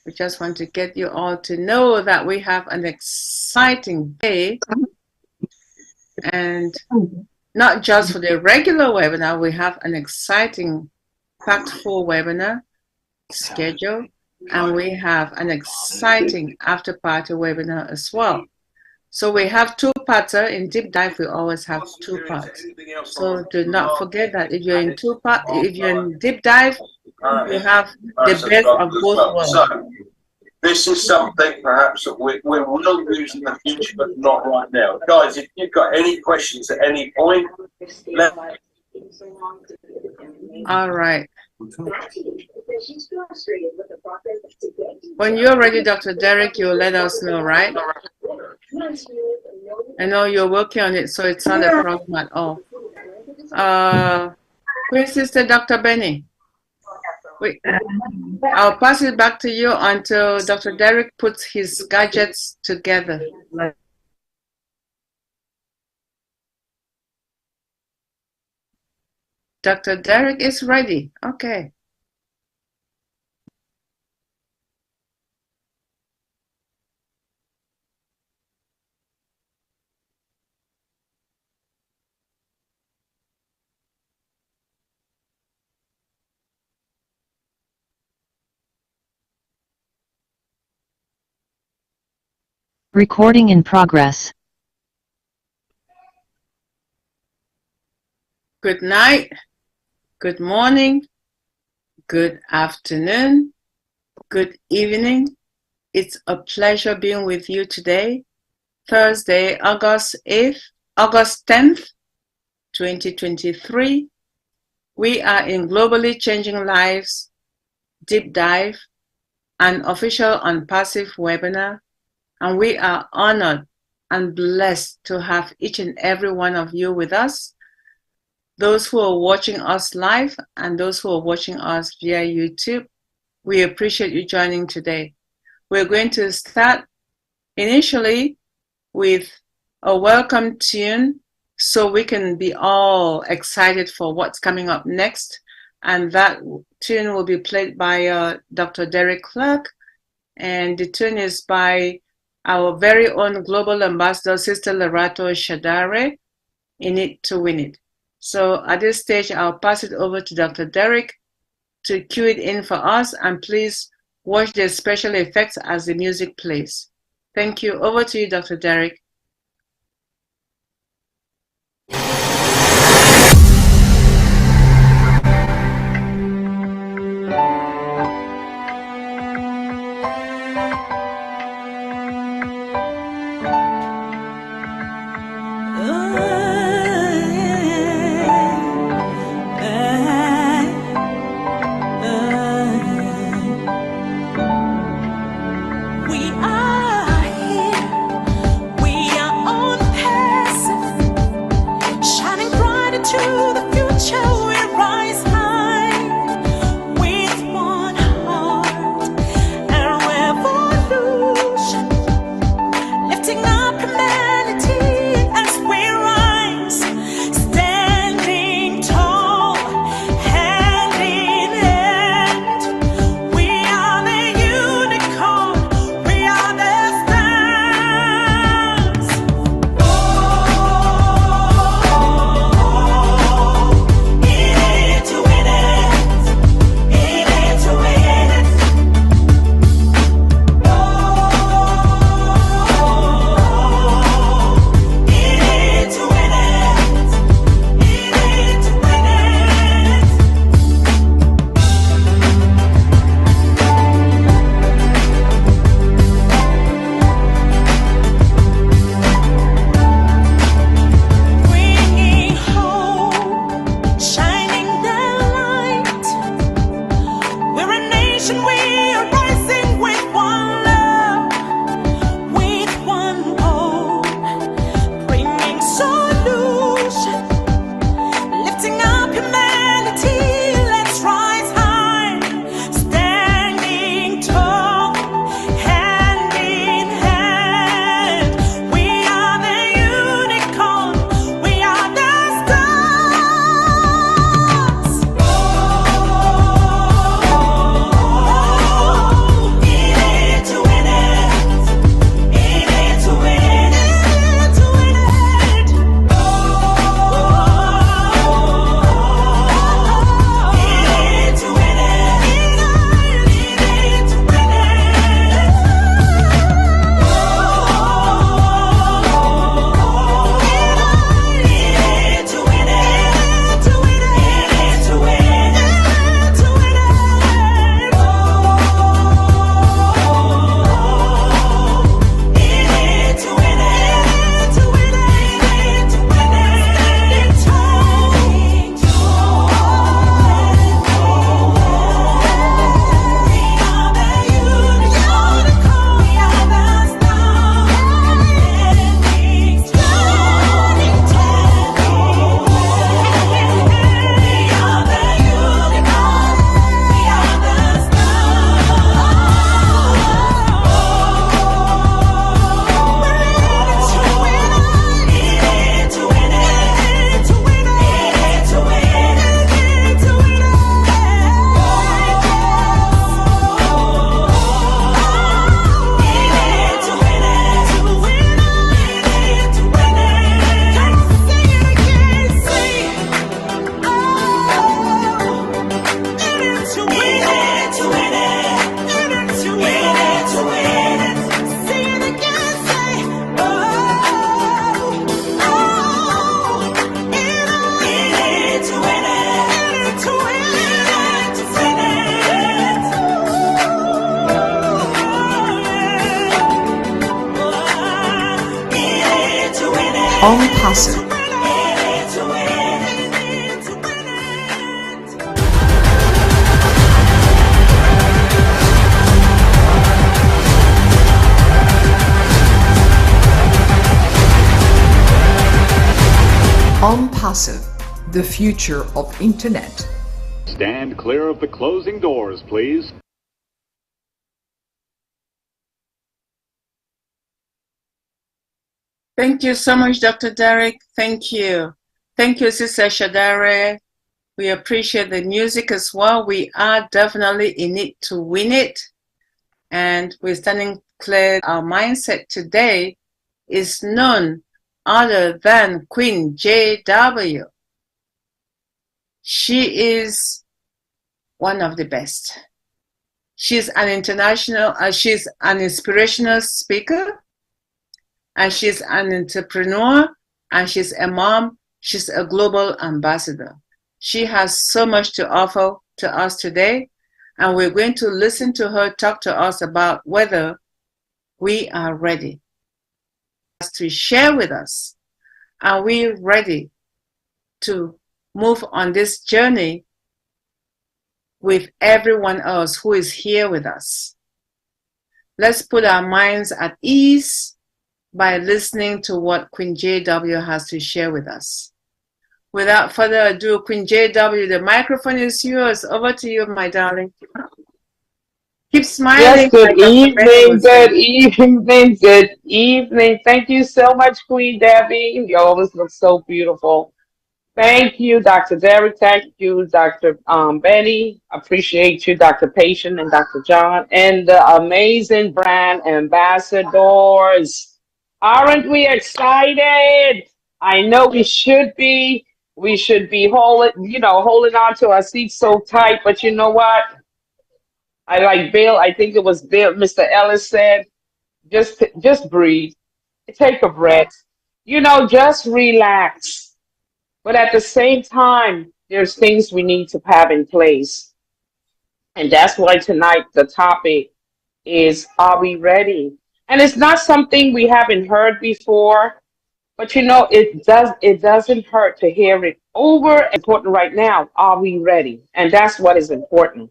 We just want to get you all to know that we have an exciting day, and not just for the regular webinar, we have an exciting impactful webinar schedule, and we have an exciting after party webinar as well. So we have two parts. In deep dive, we always have two parts. So do not forget that if you're in if you're in deep dive, you have the best of both worlds. So, this is something perhaps that we will use in the future, but not right now. Guys, if you've got any questions at any point, all right. When you're ready, Dr. Derek, you'll let us know, right? I know you're working on it, so it's not a problem at all. Queen Sister Dr. Benny, I'll pass it back to you until Dr. Derek puts his gadgets together. Dr. Derek is ready. Okay. Recording in progress. Good night, good morning, good afternoon, good evening. It's a pleasure being with you today, Thursday, August 10th, 2023. We are in Globally Changing Lives, Deep Dive, an official ONPASSIVE webinar, and we are honored and blessed to have each and every one of you with us, those who are watching us live and those who are watching us via YouTube. We appreciate you joining today. We're going to start initially with a welcome tune so we can be all excited for what's coming up next. And that tune will be played by Dr. Derek Clark. And the tune is by our very own global ambassador, Sister Lerato Shadare, In It to Win It. So at this stage, I'll pass it over to Dr. Derek to cue it in for us, and please watch the special effects as the music plays. Thank you. Over to you, Dr. Derek. We are here. We ONPASSIVE. ONPASSIVE, the future of Internet. Stand clear of the closing doors, please. Thank you so much, Dr. Derek. Thank you. Thank you, Sister Shadare. We appreciate the music as well. We are definitely in it to win it. And we're standing clear. Our mindset today is none other than Queen JW. She is one of the best. She's an she's an inspirational speaker, and she's an entrepreneur, and she's a mom. She's a global ambassador. She has so much to offer to us today, and we're going to listen to her talk to us about whether we are ready to share with us. Are we ready to move on this journey with everyone else who is here with us? Let's put our minds at ease by listening to what Queen JW has to share with us. Without further ado, Queen JW, the microphone is yours. Over to you, my darling. Keep smiling. Yes, good evening, good evening, good evening. Thank you so much, Queen Debbie. You always look so beautiful. Thank you, Dr. Derek. Thank you, Dr. Benny. Appreciate you, Dr. Patient and Dr. John, and the amazing brand ambassadors. Aren't we excited? I know we should be. We should be holding on to our seats so tight. But you know what? I like Bill. I think it was Bill. Mr. Ellis said, just breathe, take a breath. Just relax. But at the same time, there's things we need to have in place. And that's why tonight the topic is, are we ready? And it's not something we haven't heard before, but it doesn't hurt to hear it over. Important right now, are we ready? And that's what is important.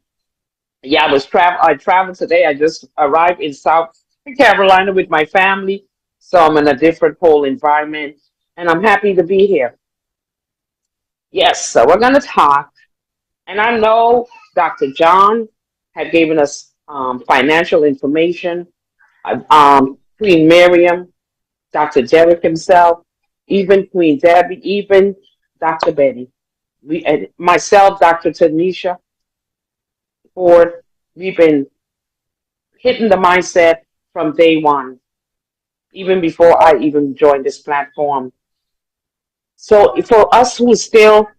Yeah, I traveled today. I just arrived in South Carolina with my family, so I'm in a different whole environment, and I'm happy to be here. Yes, so we're going to talk, and I know Dr. John had given us financial information, Queen Miriam, Dr. Derek himself, even Queen Debbie, even Dr. Betty, myself, Dr. Tanisha Ford, we've been hitting the mindset from day one, even before I even joined this platform. So for us who is still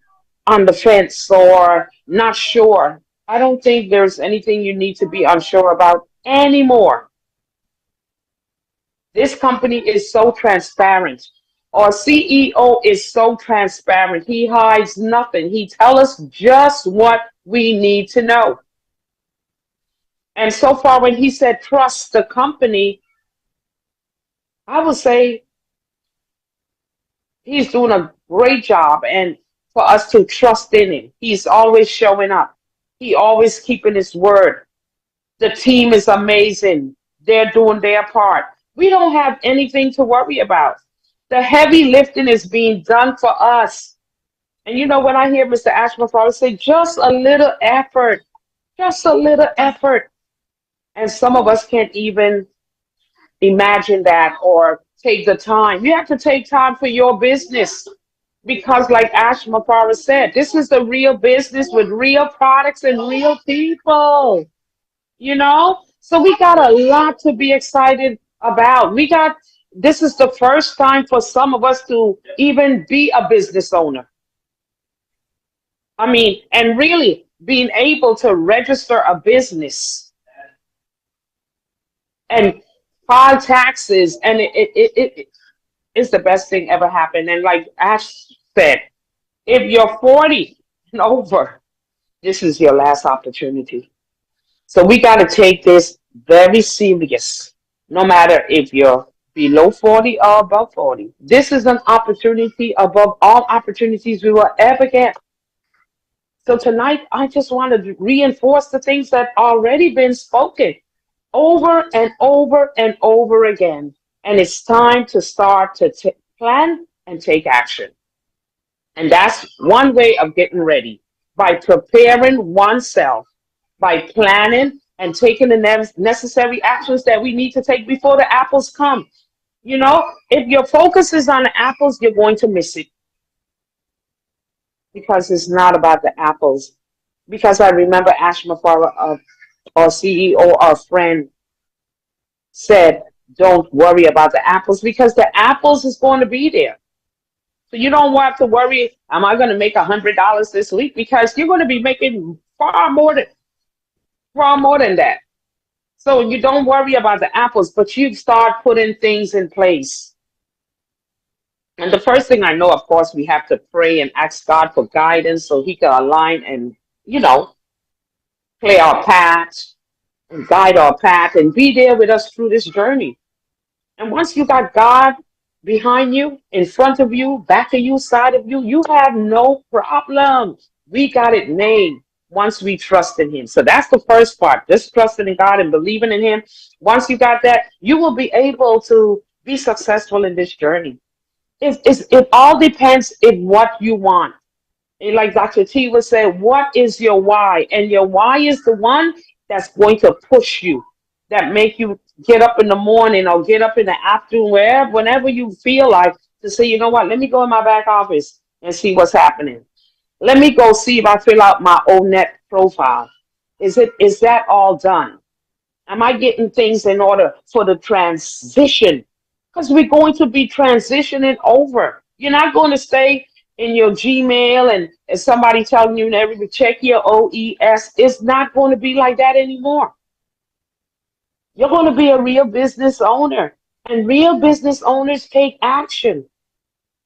on the fence or not sure, I don't think there's anything you need to be unsure about anymore. This company is so transparent. Our CEO is so transparent. He hides nothing. He tells us just what we need to know. And so far, when he said trust the company, I would say he's doing a great job, and for us to trust in him. He's always showing up. He always keeping his word. The team is amazing. They're doing their part. We don't have anything to worry about. The heavy lifting is being done for us. And when I hear Mr. Ashman always say, just a little effort, just a little effort. And some of us can't even imagine that or take the time. You have to take time for your business because, like Ash Mafara said, this is the real business with real products and real people, So we got a lot to be excited about. This is the first time for some of us to even be a business owner. And really being able to register a business and file taxes, and it is the best thing ever happened. And like Ash said, if you're 40 and over, this is your last opportunity. So we got to take this very serious, no matter if you're below 40 or above 40. This is an opportunity above all opportunities we will ever get. So tonight, I just want to reinforce the things that already been spoken over and over and over again. And it's time to start to plan and take action. And that's one way of getting ready, by preparing oneself, by planning and taking the necessary actions that we need to take before the apples come. You know, if your focus is on the apples, you're going to miss it, because it's not about the apples. Because I remember Ashma Farah, our CEO, our friend, said, don't worry about the apples, because the apples is going to be there. So you don't have to worry, am I going to make $100 this week? Because you're going to be making far more than that. So you don't worry about the apples, but you start putting things in place. And the first thing I know, of course, we have to pray and ask God for guidance so he can align and, play our path and guide our path and be there with us through this journey. And once you got God behind you, in front of you, back of you, side of you, you have no problem. We got it made once we trust in him. So that's the first part, just trusting in God and believing in him. Once you got that, you will be able to be successful in this journey. It all depends in what you want. And like Dr. T would say, what is your why? And your why is the one that's going to push you, that make you get up in the morning or get up in the afternoon, whenever you feel like, to say, you know what, let me go in my back office and see what's happening. Let me go see if I fill out my ONET profile. Is that all done? Am I getting things in order for the transition? Because we're going to be transitioning over. You're not going to stay in your Gmail and somebody telling you never to check your OES. It's not going to be like that anymore. You're going to be a real business owner, and real business owners take action.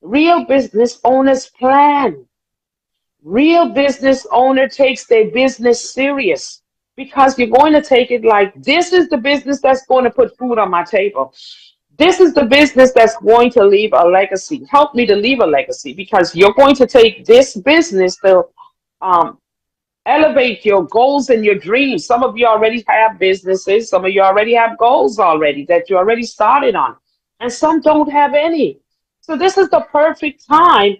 Real business owners plan. Real business owner takes their business serious, because you're going to take it like, this is the business that's going to put food on my table. This is the business that's going to leave a legacy. Help me to leave a legacy, because you're going to take this business to elevate your goals and your dreams. Some of you already have businesses. Some of you already have goals already that you already started on. And some don't have any. So this is the perfect time.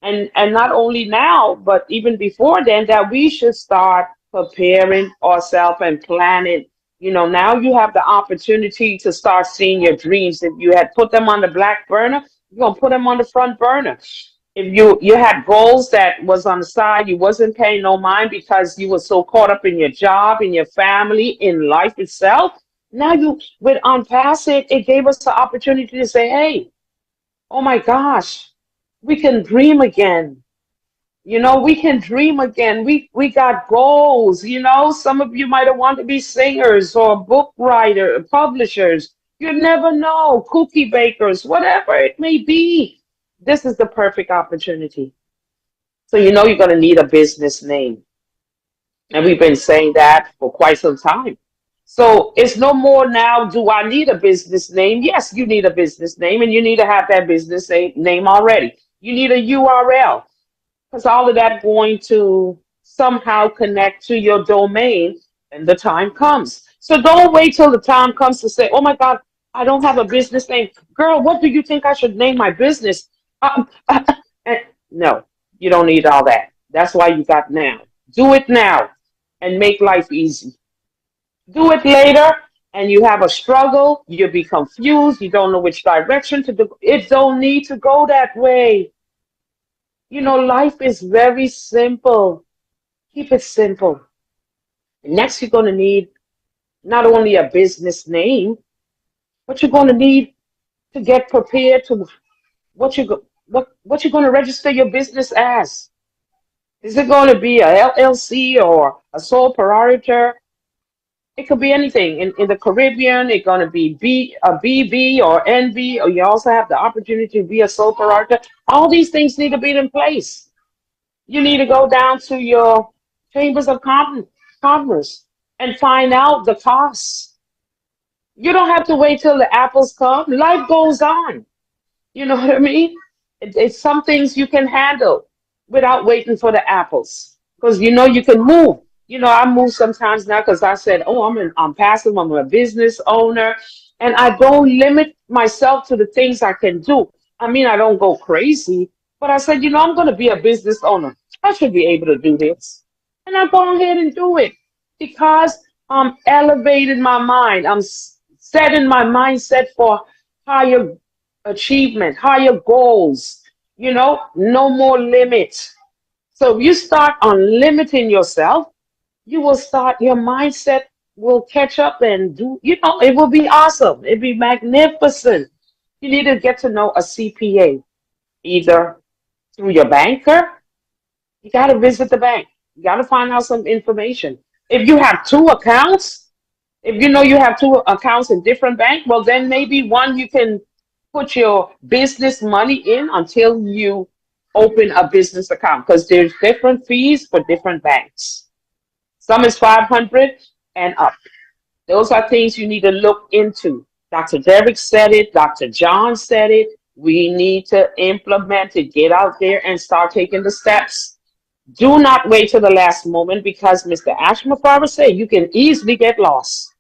And not only now, but even before then, that we should start preparing ourselves and planning. Now you have the opportunity to start seeing your dreams. If you had put them on the back burner, you're going to put them on the front burner. If you had goals that was on the side, you wasn't paying no mind because you were so caught up in your job, in your family, in life itself. Now with ONPASSIVE, it gave us the opportunity to say, hey, oh my gosh, we can dream again. We can dream again. We got goals. Some of you might have wanted to be singers or book writer, publishers. You never know, cookie bakers, whatever it may be. This is the perfect opportunity. So you're going to need a business name. And we've been saying that for quite some time. So it's no more now, do I need a business name? Yes, you need a business name, and you need to have that business name already. You need a URL, because all of that going to somehow connect to your domain when the time comes. So don't wait till the time comes to say, oh my God, I don't have a business name. Girl, what do you think I should name my business? No, you don't need all that. That's why you got now. Do it now and make life easy. Do it later and you have a struggle, you'll be confused, you don't know which direction to do. It don't need to go that way. Life is very simple. Keep it simple. Next, you're going to need not only a business name, but you're going to need to get prepared to what you're going to register your business as. Is it going to be a LLC or a sole proprietor? It could be anything. In the Caribbean, it's going to be a BV or NV, or you also have the opportunity to be a sole proprietor. All these things need to be in place. You need to go down to your chambers of commerce and find out the costs. You don't have to wait till the apples come. Life goes on. You know what I mean? It's some things you can handle without waiting for the apples. Because you know you can move. You know, I move sometimes now because I said, oh, I'm passive, I'm a business owner, and I don't limit myself to the things I can do. I mean, I don't go crazy, but I said, you know, I'm going to be a business owner. I should be able to do this. And I go ahead and do it because I'm elevating my mind. Setting my mindset for higher achievement, higher goals, you know, no more limits. So if you start unlimiting yourself, you will start, your mindset will catch up and do, you know, it will be awesome. It'll be magnificent. You need to get to know a CPA, either through your banker. You got to visit the bank. You got to find out some information. If you have two accounts, if you know you have two accounts in different banks, well, then maybe one you can put your business money in until you open a business account, because there's different fees for different banks. Some is 500 and up. Those are things you need to look into. Dr. Derek said it. Dr. John said it. We need to implement it. Get out there and start taking the steps. Do not wait till the last moment, because Mr. Ashmafarber said you can easily get lost.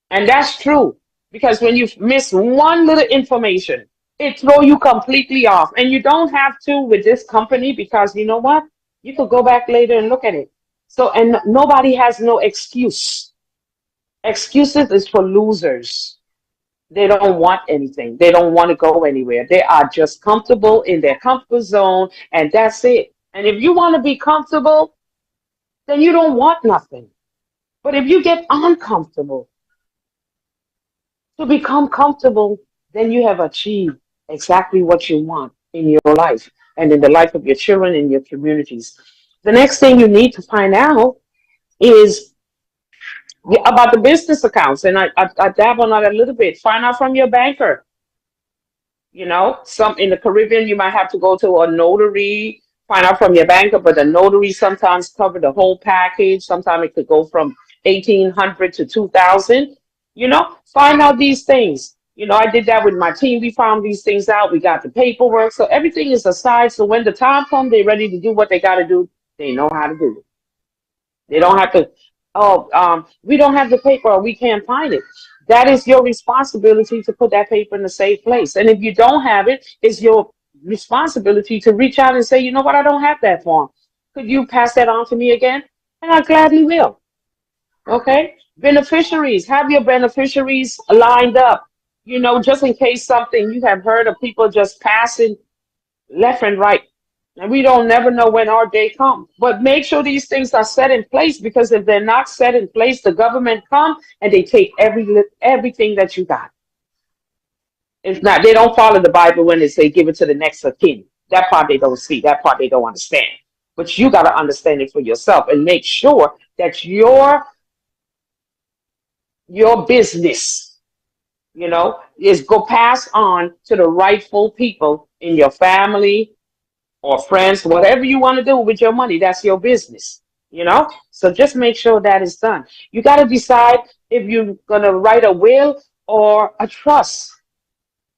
And that's true, because when you miss one little information, it throws you completely off. And you don't have to with this company, because you know what? You could go back later and look at it. So, and nobody has no excuse. Excuses is for losers. They don't want anything. They don't want to go anywhere. They are just comfortable in their comfort zone, and that's it. And if you want to be comfortable, then you don't want nothing. But if you get uncomfortable to become comfortable, then you have achieved exactly what you want in your life and in the life of your children and your communities. The next thing you need to find out is about the business accounts. And I dab on that a little bit. Find out from your banker. You know, some in the Caribbean, you might have to go to a notary, find out from your banker, but the notary sometimes cover the whole package. Sometimes it could go from 1,800 to 2,000. You know, find out these things. You know, I did that with my team. We found these things out. We got the paperwork. So everything is aside. So when the time comes, they're ready to do what they got to do. They know how to do it. They don't have to, we don't have the paper or we can't find it. That is your responsibility to put that paper in a safe place. And if you don't have it, it's your responsibility to reach out and say, you know what, I don't have that form. Could you pass that on to me again? And I gladly will. Okay? Beneficiaries, have your beneficiaries lined up. You know, just in case something, you have heard of people just passing left and right. And we don't never know when our day comes. But make sure these things are set in place, because if they're not set in place, the government come and they take everything that you got. It's not, they don't follow the Bible when they say give it to the next of kin. That part they don't see. That part they don't understand. But you got to understand it for yourself and make sure that your business, you know, is go pass on to the rightful people in your family or friends, whatever you want to do with your money. That's your business, you know. So just make sure that is done. You got to decide if you're going to write a will or a trust.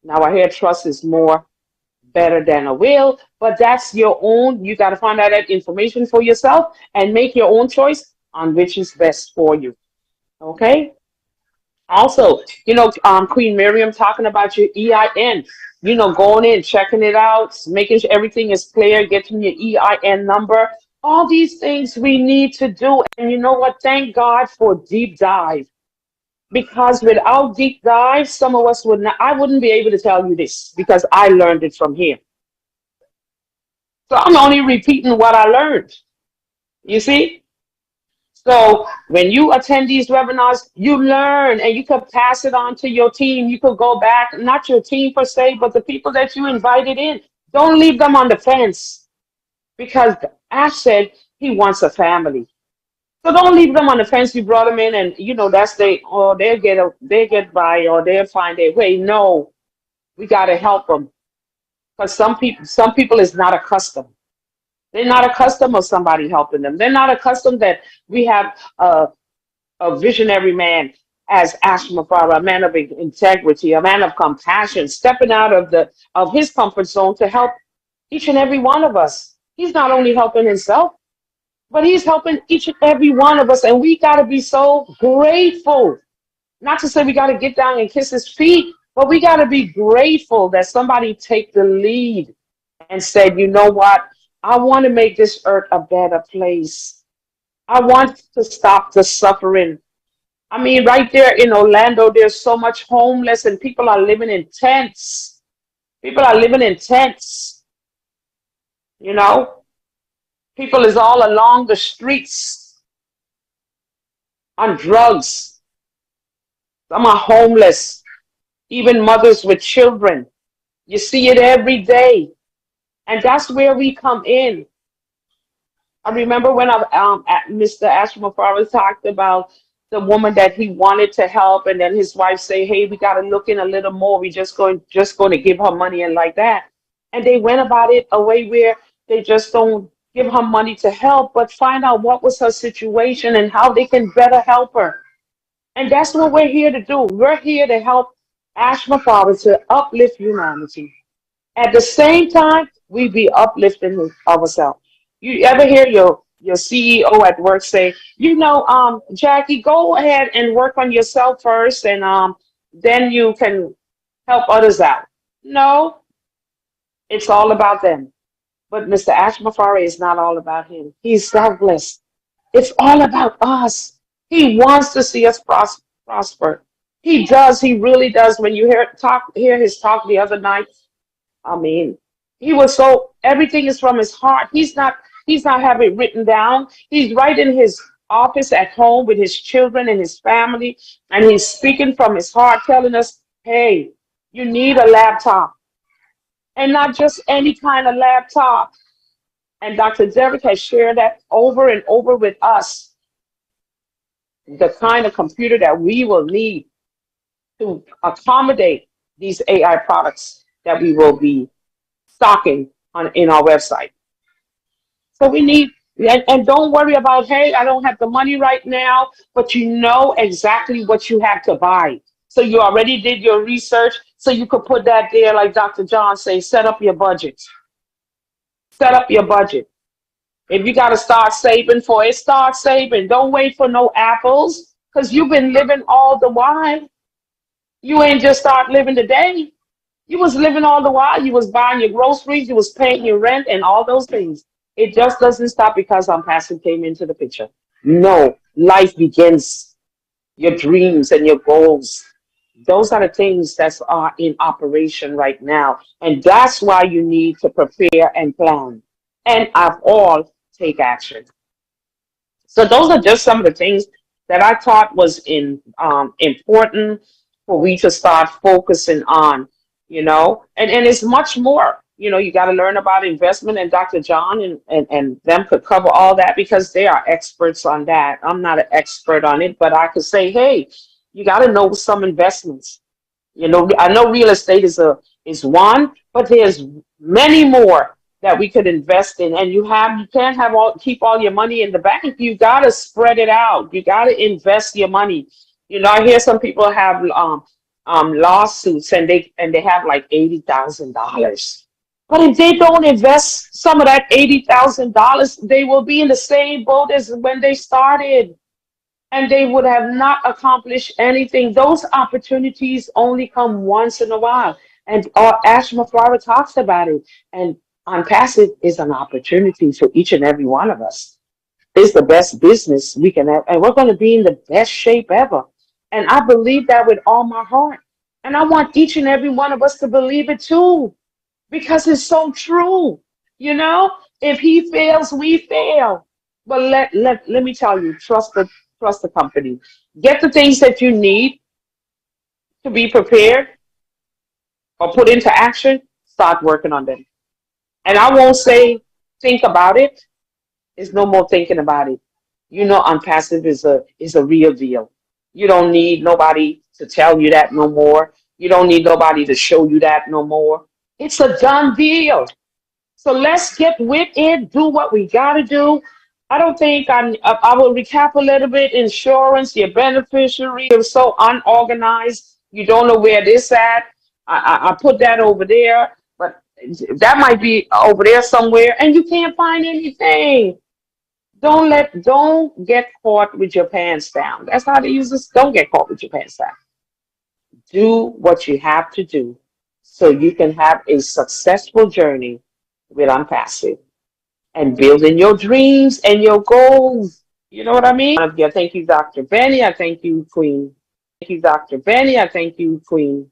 Now I hear trust is more better than a will, but that's your own. You got to find out that information for yourself and make your own choice on which is best for you. Okay. Also, you know, Queen Miriam talking about your EIN, you know, going in, checking it out, making sure everything is clear, getting your EIN number. All these things we need to do. And you know what? Thank God for Deep Dive. Because without Deep Dive, some of us would not, I wouldn't be able to tell you this because I learned it from here. So I'm only repeating what I learned. You see? So when you attend these webinars, you learn and you can pass it on to your team. You could go back, not your team per se, but the people that you invited in. Don't leave them on the fence, because Ash said he wants a family. So don't leave them on the fence. You brought them in and, you know, that's they'll get by or they'll find their way. No, we got to help them, because some people is not accustomed. They're not accustomed of somebody helping them. They're not accustomed that we have a visionary man as Ashma Farah, a man of integrity, a man of compassion, stepping out of his comfort zone to help each and every one of us. He's not only helping himself, but he's helping each and every one of us. And we got to be so grateful. Not to say we got to get down and kiss his feet, but we got to be grateful that somebody take the lead and said, you know what? I want to make this earth a better place. I want to stop the suffering. I mean, right there in Orlando, there's so much homeless and people are living in tents. People are living in tents. You know, people is all along the streets on drugs. Some are homeless, even mothers with children. You see it every day. And that's where we come in. I remember when Mr. Ashma Farah talked about the woman that he wanted to help, and then his wife say, hey, we got to look in a little more. We just going to give her money and like that. And they went about it a way where they just don't give her money to help, but find out what was her situation and how they can better help her. And that's what we're here to do. We're here to help Ashma Farah to uplift humanity. At the same time, we be uplifting ourselves. You ever hear your CEO at work say, you know, Jackie, go ahead and work on yourself first, and then you can help others out? No, it's all about them. But Mr. Ashma Farah is not all about him. He's selfless. It's all about us. He wants to see us prosper. He does. He really does. When you hear his talk the other night, I mean, he was so, everything is from his heart. He's not having it written down. He's right in his office at home with his children and his family, and he's speaking from his heart, telling us, hey, you need a laptop, and not just any kind of laptop. And Dr. Derek has shared that over and over with us, the kind of computer that we will need to accommodate these AI products that we will be stocking in our website. So we need, and don't worry about, hey, I don't have the money right now, but you know exactly what you have to buy. So you already did your research, so you could put that there, like Dr. John say, set up your budget. Set up your budget. If you got to start saving for it, start saving. Don't wait for no apples, because you've been living all the while. You ain't just start living today. You was living all the while. You was buying your groceries. You was paying your rent and all those things. It just doesn't stop because ONPASSIVE came into the picture. No, life begins. Your dreams and your goals. Those are the things that are in operation right now. And that's why you need to prepare and plan. And above all, take action. So those are just some of the things that I thought was important for we to start focusing on, you know, and it's much more. You know, you got to learn about investment, and Dr. John and them could cover all that because they are experts on that. I'm not an expert on it, but I could say, hey, you got to know some investments. You know, I know real estate is one, but there's many more that we could invest in. And you can't keep all your money in the bank. You got to spread it out. You got to invest your money. You know, I hear some people have lawsuits and they have like $80,000. But if they don't invest some of that $80,000, they will be in the same boat as when they started, and they would have not accomplished anything. Those opportunities only come once in a while, and Ashma Farah talks about it. And ONPASSIVE is an opportunity for each and every one of us. It's the best business we can have, and we're going to be in the best shape ever. And I believe that with all my heart. And I want each and every one of us to believe it too, because it's so true. You know, if he fails, we fail. But let me tell you, trust the company. Get the things that you need to be prepared or put into action. Start working on them. And I won't say think about it. There's no more thinking about it. You know, ONPASSIVE is a real deal. You don't need nobody to tell you that no more. You don't need nobody to show you that no more. It's a done deal. So let's get with it, do what we got to do, I don't think I will recap a little bit. Insurance, your beneficiary, you're so unorganized. You don't know where this at. I put that over there, but that might be over there somewhere, and you can't find anything. Don't get caught with your pants down. That's how to use this. Don't get caught with your pants down. Do what you have to do so you can have a successful journey with Unpassive and building your dreams and your goals. You know what I mean? I thank you, Dr. Benny. I thank you, Queen. Thank you, Dr. Benny. I thank you, Queen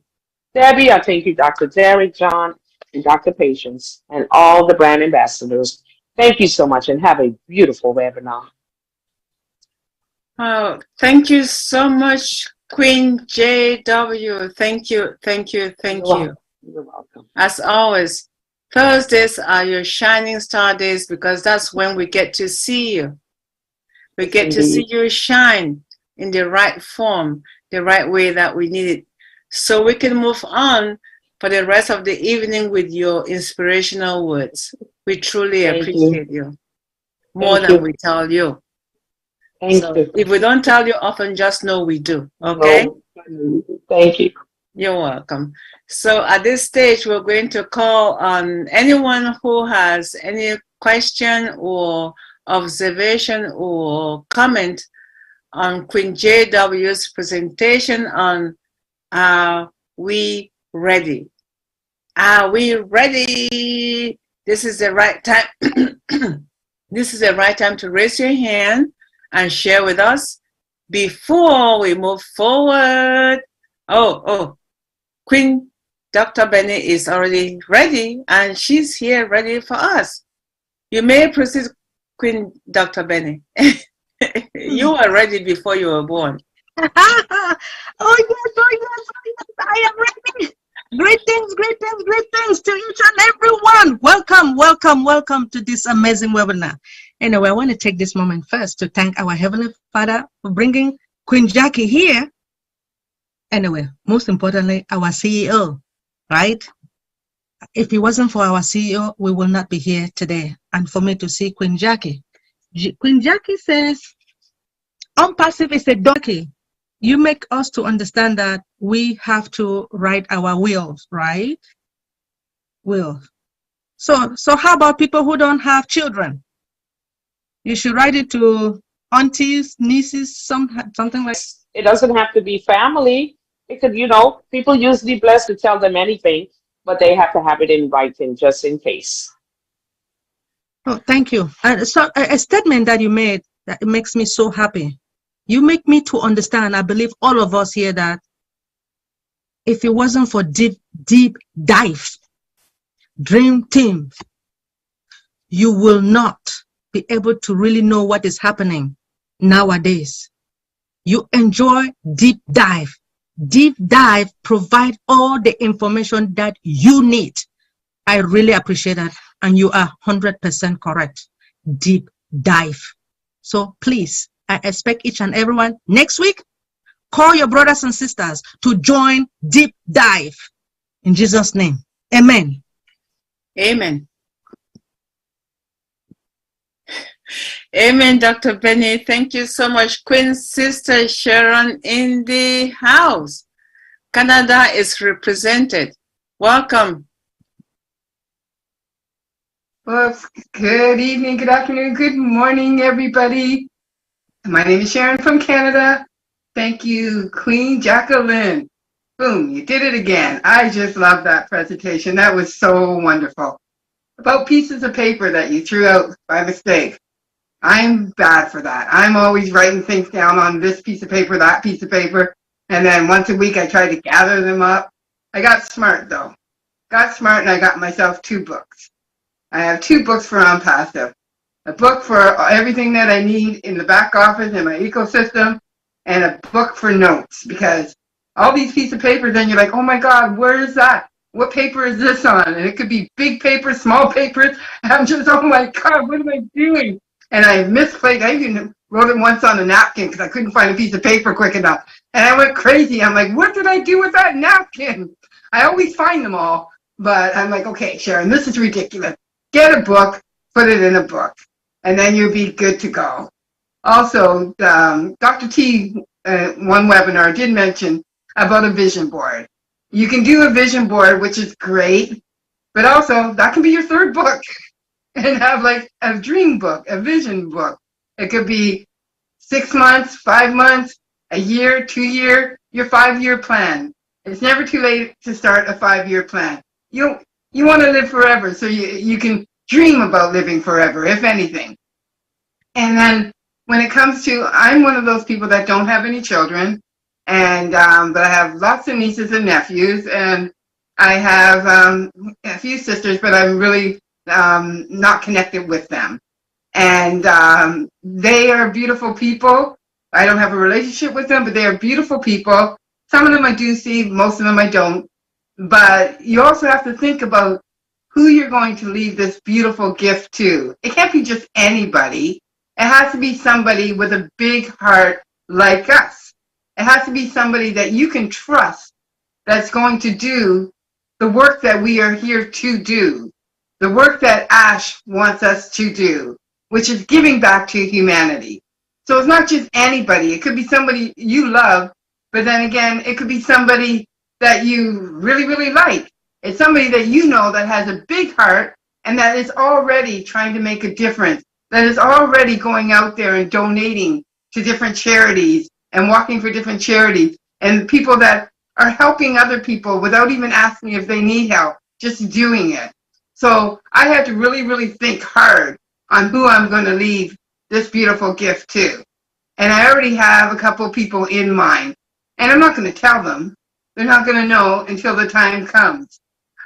Debbie. I thank you, Dr. Derek, John, and Dr. Patience, and all the brand ambassadors. Thank you so much and have a beautiful webinar. Oh, thank you so much, Queen JW. Thank you, thank you, thank you. You're welcome. As always, Thursdays are your shining star days because that's when we get to see you. We get to see you shine in the right form, the right way that we need it. So we can move on for the rest of the evening with your inspirational words. We truly appreciate you more than we tell you. Thank you. If we don't tell you often, just know we do. Okay? Thank you. You're welcome. So at this stage, we're going to call on anyone who has any question or observation or comment on Queen JW's presentation on Are We Ready? Are we ready? This is the right time. This is the right time to raise your hand and share with us before we move forward. Oh, Queen Dr. Benny is already ready, and she's here ready for us. You may proceed, Queen Dr. Benny. You were ready before you were born. Oh, yes, I am ready. Greetings to each and everyone. Welcome to this amazing webinar. Anyway, I want to take this moment first to thank our Heavenly Father for bringing Queen Jackie here. Anyway, most importantly, our CEO, right? If it wasn't for our CEO, we will not be here today. And for me to see Queen Jackie. Queen Jackie says, ONPASSIVE is a donkey. You make us to understand that we have to write our wills, right? Wills. So how about people who don't have children? You should write it to aunties, nieces, something like. It doesn't have to be family. It could, people usually bless to tell them anything, but they have to have it in writing just in case. Oh, thank you. So a statement that you made that makes me so happy. You make me to understand, I believe all of us here, that if it wasn't for deep dive, dream team, you will not be able to really know what is happening nowadays. You enjoy deep dive. Deep dive provide all the information that you need. I really appreciate that. And you are 100% correct. Deep dive. So please, I expect each and everyone next week, call your brothers and sisters to join Deep Dive. In Jesus' name, amen. Amen. Amen, Dr. Benny. Thank you so much. Queen Sister Sharon in the house. Canada is represented. Welcome. Well, good evening, good afternoon, good morning, everybody. My name is Sharon from Canada. Thank you, Queen Jacqueline. Boom, you did it again. I just love that presentation. That was so wonderful. About pieces of paper that you threw out by mistake. I'm bad for that. I'm always writing things down on this piece of paper, that piece of paper. And then once a week, I try to gather them up. I got smart, though. Got smart, and I got myself 2 books. I have 2 books for ONPASSIVE. A book for everything that I need in the back office in my ecosystem, and a book for notes, because all these pieces of paper, then you're like, oh my God, where is that? What paper is this on? And it could be big paper, small papers. And I'm just, oh my God, what am I doing? And I misplaced, I even wrote it once on a napkin because I couldn't find a piece of paper quick enough. And I went crazy. I'm like, what did I do with that napkin? I always find them all, but I'm like, okay, Sharon, this is ridiculous. Get a book, put it in a book. and then you'll be good to go. Also, Dr. T, one webinar did mention about a vision board. You can do a vision board, which is great, but also that can be your third book and have like a dream book, a vision book. It could be 6 months, 5 months, a year, 2 year, your 5-year plan. It's never too late to start a 5-year plan. You want to live forever, so you can dream about living forever, if anything. And then when it comes to, I'm one of those people that don't have any children, and but I have lots of nieces and nephews, and I have a few sisters, but I'm really not connected with them. And they are beautiful people. I don't have a relationship with them, but they are beautiful people. Some of them I do see, most of them I don't. But you also have to think about who you're going to leave this beautiful gift to. It can't be just anybody. It has to be somebody with a big heart like us. It has to be somebody that you can trust that's going to do the work that we are here to do, the work that Ash wants us to do, which is giving back to humanity. So it's not just anybody. It could be somebody you love, but then again, it could be somebody that you really, really like. It's somebody that you know that has a big heart and that is already trying to make a difference, that is already going out there and donating to different charities and walking for different charities, and people that are helping other people without even asking if they need help, just doing it. So I had to really, really think hard on who I'm going to leave this beautiful gift to. And I already have a couple people in mind. And I'm not going to tell them. They're not going to know until the time comes.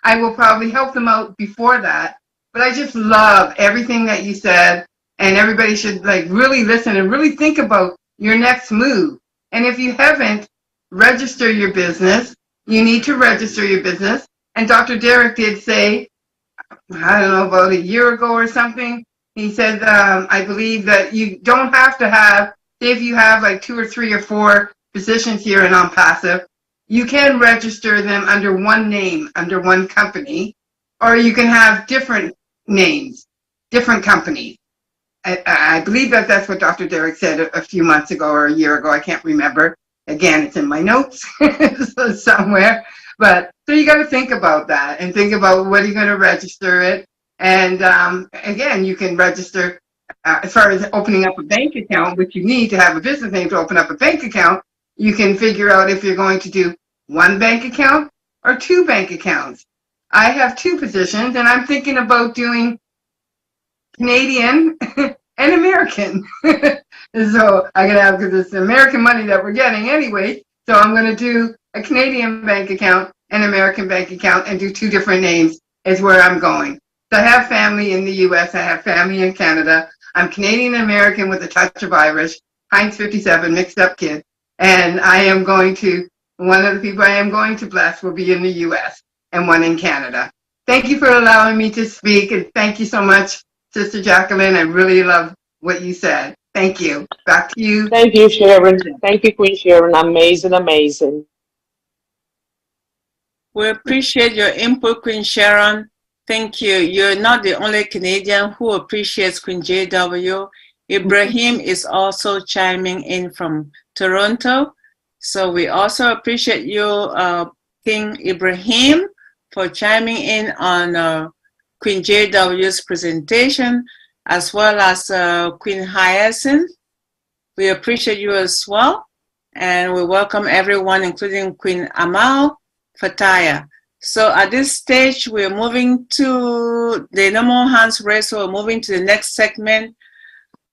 I will probably help them out before that. But I just love everything that you said. And everybody should like really listen and really think about your next move. And if you haven't, register your business. You need to register your business. And Dr. Derek did say, I don't know, about a year ago or something, he said, I believe that you don't have to have, if you have like 2 or 3 or 4 positions here in ONPASSIVE, you can register them under one name, under one company, or you can have different names, different companies. I believe that that's what Dr. Derek said a few months ago or a year ago. I can't remember. Again, it's in my notes somewhere. But so you got to think about that and think about what you're going to register it. And again, you can register as far as opening up a bank account, which you need to have a business name to open up a bank account. You can figure out if you're going to do 1 bank account or 2 bank accounts. I have 2 positions, and I'm thinking about doing Canadian and American. So I'm going to have, because it's American money that we're getting anyway, so I'm going to do a Canadian bank account and American bank account and do 2 different names is where I'm going. So I have family in the US, I have family in Canada. I'm Canadian American with a touch of Irish, Heinz 57, mixed up kid. And I am going to, one of the people I am going to bless will be in the US and one in Canada. Thank you for allowing me to speak, and thank you so much, Sister Jacqueline. I really love what you said. Thank you. Back to you. Thank you, Sharon. Thank you, Queen Sharon. Amazing, amazing. We appreciate your input, Queen Sharon. Thank you. You're not the only Canadian who appreciates Queen JW. Ibrahim is also chiming in from Toronto. So we also appreciate you, King Ibrahim, for chiming in on Queen JW's presentation, as well as Queen Hyacinth. We appreciate you as well. And we welcome everyone, including Queen Amal Fataya. So at this stage, we're moving to the no more hands raised, so we're moving to the next segment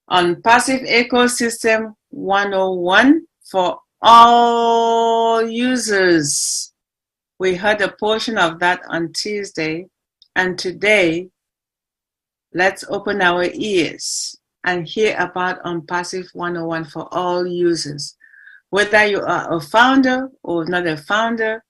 on Passive Ecosystem 101 for all users. We heard a portion of that on Tuesday, and today, let's open our ears and hear about ONPASSIVE 101 for all users. Whether you are a founder or not a founder,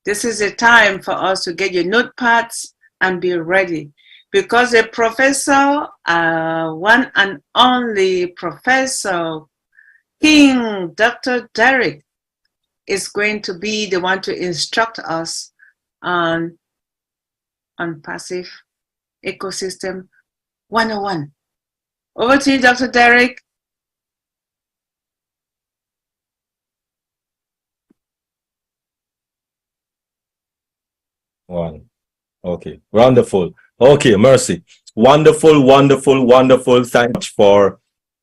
this is a time for us to get your notepads and be ready, because the professor, one and only Professor King Dr. Derek, is going to be the one to instruct us on Passive Ecosystem 101. Over to you, Dr. Derek. One. Okay, wonderful. Okay, Mercy. Wonderful, wonderful, wonderful. Thanks for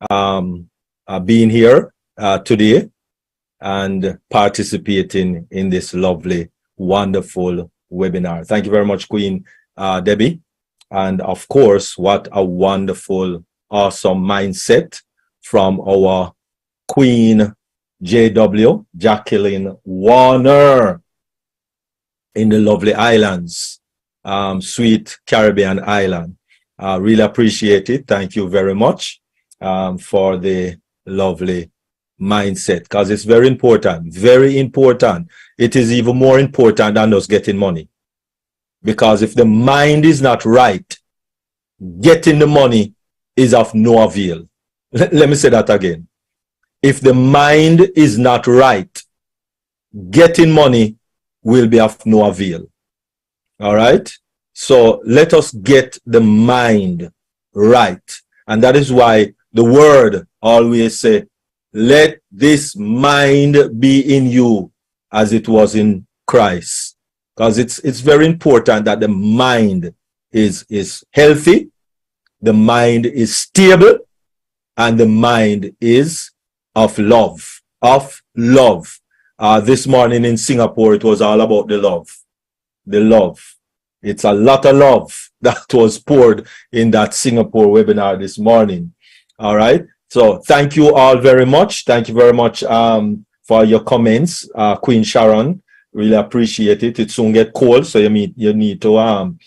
being here today and participating in this lovely, wonderful webinar. Thank you very much, Queen Debbie. And of course, what a wonderful, awesome mindset from our Queen JW, Jacqueline Warner, in the lovely islands, sweet Caribbean island. Really appreciate it. Thank you very much for the lovely mindset, because it's very important, very important. It is even more important than us getting money, because if the mind is not right, getting the money is of no avail. Let me say that again. If the mind is not right, getting money will be of no avail. All right? So let us get the mind right. And that is why the word always say, let this mind be in you as it was in Christ. Because it's very important that the mind is healthy, the mind is stable, and the mind is of love, of love. This morning in Singapore, it was all about the love. The love. It's a lot of love that was poured in that Singapore webinar this morning. All right. So thank you all very much. Thank you very much for your comments, Queen Sharon. Really appreciate it. It soon get cold, so you need to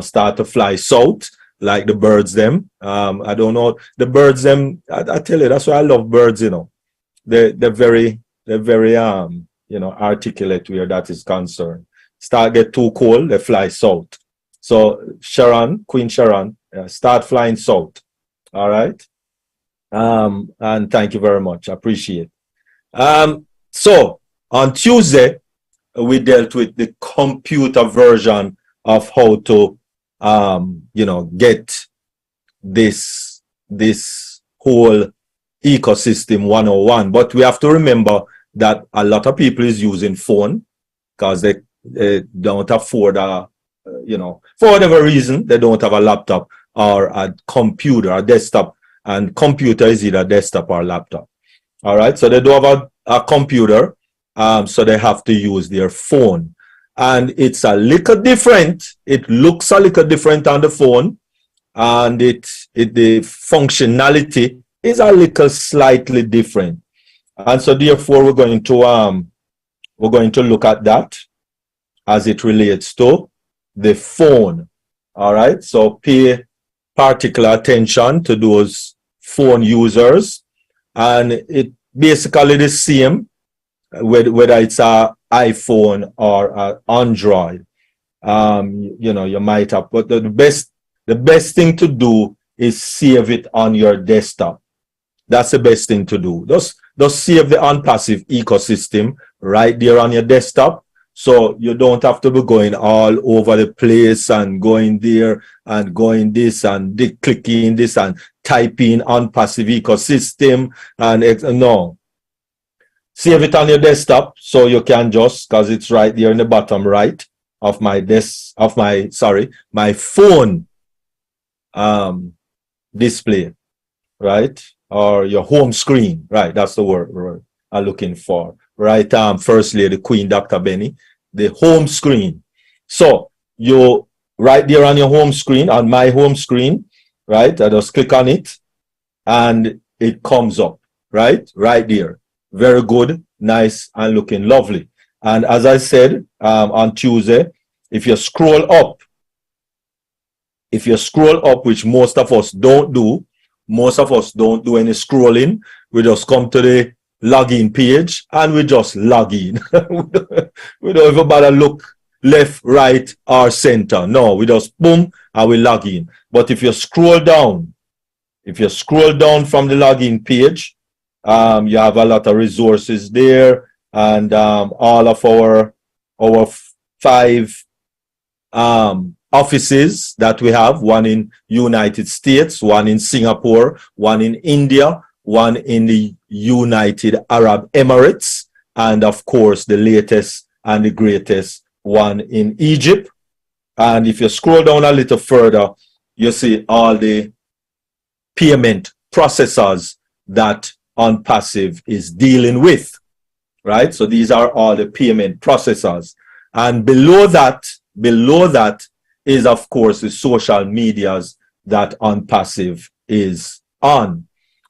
start to fly south like the birds them. I don't know the birds them. I tell you, that's why I love birds. You know, they're very articulate where that is concerned. Start get too cold, they fly south. So Sharon, Queen Sharon, start flying south. All right. And thank you very much. I appreciate it. So on Tuesday, we dealt with the computer version of how to get this whole ecosystem 101. But we have to remember that a lot of people is using phone because they don't afford for whatever reason, they don't have a laptop or a computer, a desktop, and computer is either desktop or laptop. All right, so they don't have a computer, so they have to use their phone. And it's a little different. It looks a little different on the phone, and the functionality is a little slightly different. And so therefore we're going to look at that as it relates to the phone. All right, so pay particular attention to those phone users, and it basically the same whether it's a iPhone or a Android. You might have, but the best thing to do is save it on your desktop. That's the best thing to do. Just save the ONPASSIVE ecosystem right there on your desktop, so you don't have to be going all over the place and going there and going this and clicking this and typing ONPASSIVE ecosystem and no. Save it on your desktop, so you can just, because it's right there in the bottom right of my my phone display, right? Or your home screen, right? That's the word I'm looking for, right? First Lady Queen Dr. Benny, the home screen. So you right there on your home screen, on my home screen, right? I just click on it, and it comes up, right there. Very good, nice, and looking lovely. And as I said on Tuesday, if you scroll up, which most of us don't do any scrolling, we just come to the login page and we just log in. We don't even bother look left, right, or center. No, we just boom and we log in. But if you scroll down from the login page, you have a lot of resources there, and all of our 5 offices that we have, one in United States, one in Singapore, one in India, one in the United Arab Emirates, and of course the latest and the greatest one in Egypt. And if you scroll down a little further, you see all the payment processors that ONPASSIVE is dealing with, right? So these are all the payment processors. And below that is, of course, the social medias that ONPASSIVE is on.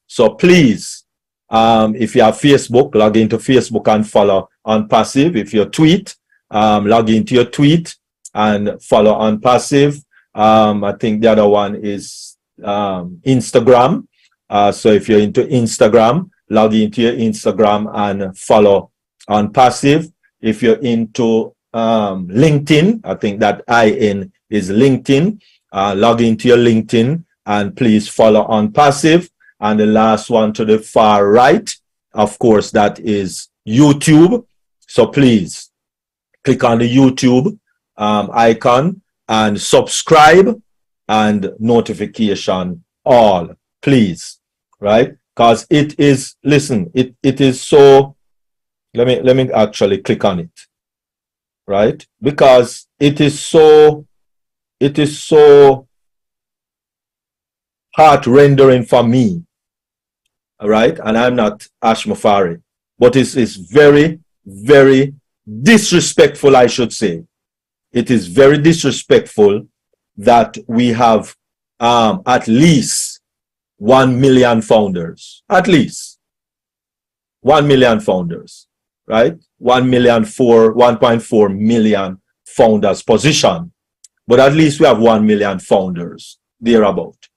So please, if you have Facebook, log into Facebook and follow ONPASSIVE. If you tweet, log into your tweet and follow ONPASSIVE. I think the other one is Instagram. So if you're into Instagram, log into your Instagram and follow ONPASSIVE. If you're into LinkedIn, I think that IN is LinkedIn. Log into your LinkedIn and please follow ONPASSIVE. And the last one to the far right, of course, that is YouTube. So please click on the YouTube icon and subscribe and notification all, please, right? Because it is, listen, it is so, let me actually click on it, right? Because it is so heart-rendering for me, all right? And I'm not Ash Mafari, but it's very, very disrespectful, I should say. It is very disrespectful that we have at least 1 million founders, at least 1 million founders, right? 1.4 million founders position, but at least we have 1 million founders thereabout,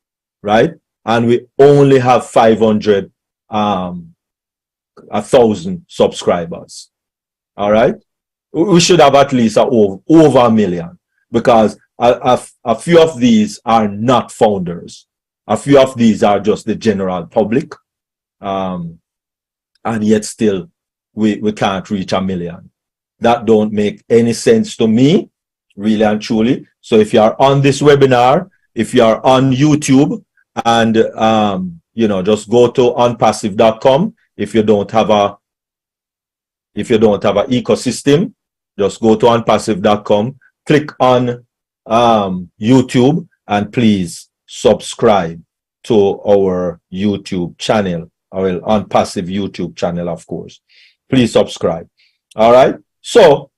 right? And we only have 1,000 subscribers. All right, we should have at least over 1 million, because a few of these are not founders. A few of these are just the general public, and yet still we can't reach 1 million. That don't make any sense to me, really and truly. So if you are on this webinar, if you are on YouTube, and just go to onpassive.com. If you don't have an ecosystem, just go to onpassive.com, click on YouTube, and please subscribe to our YouTube channel, our ONPASSIVE YouTube channel, of course. Please subscribe. All right. So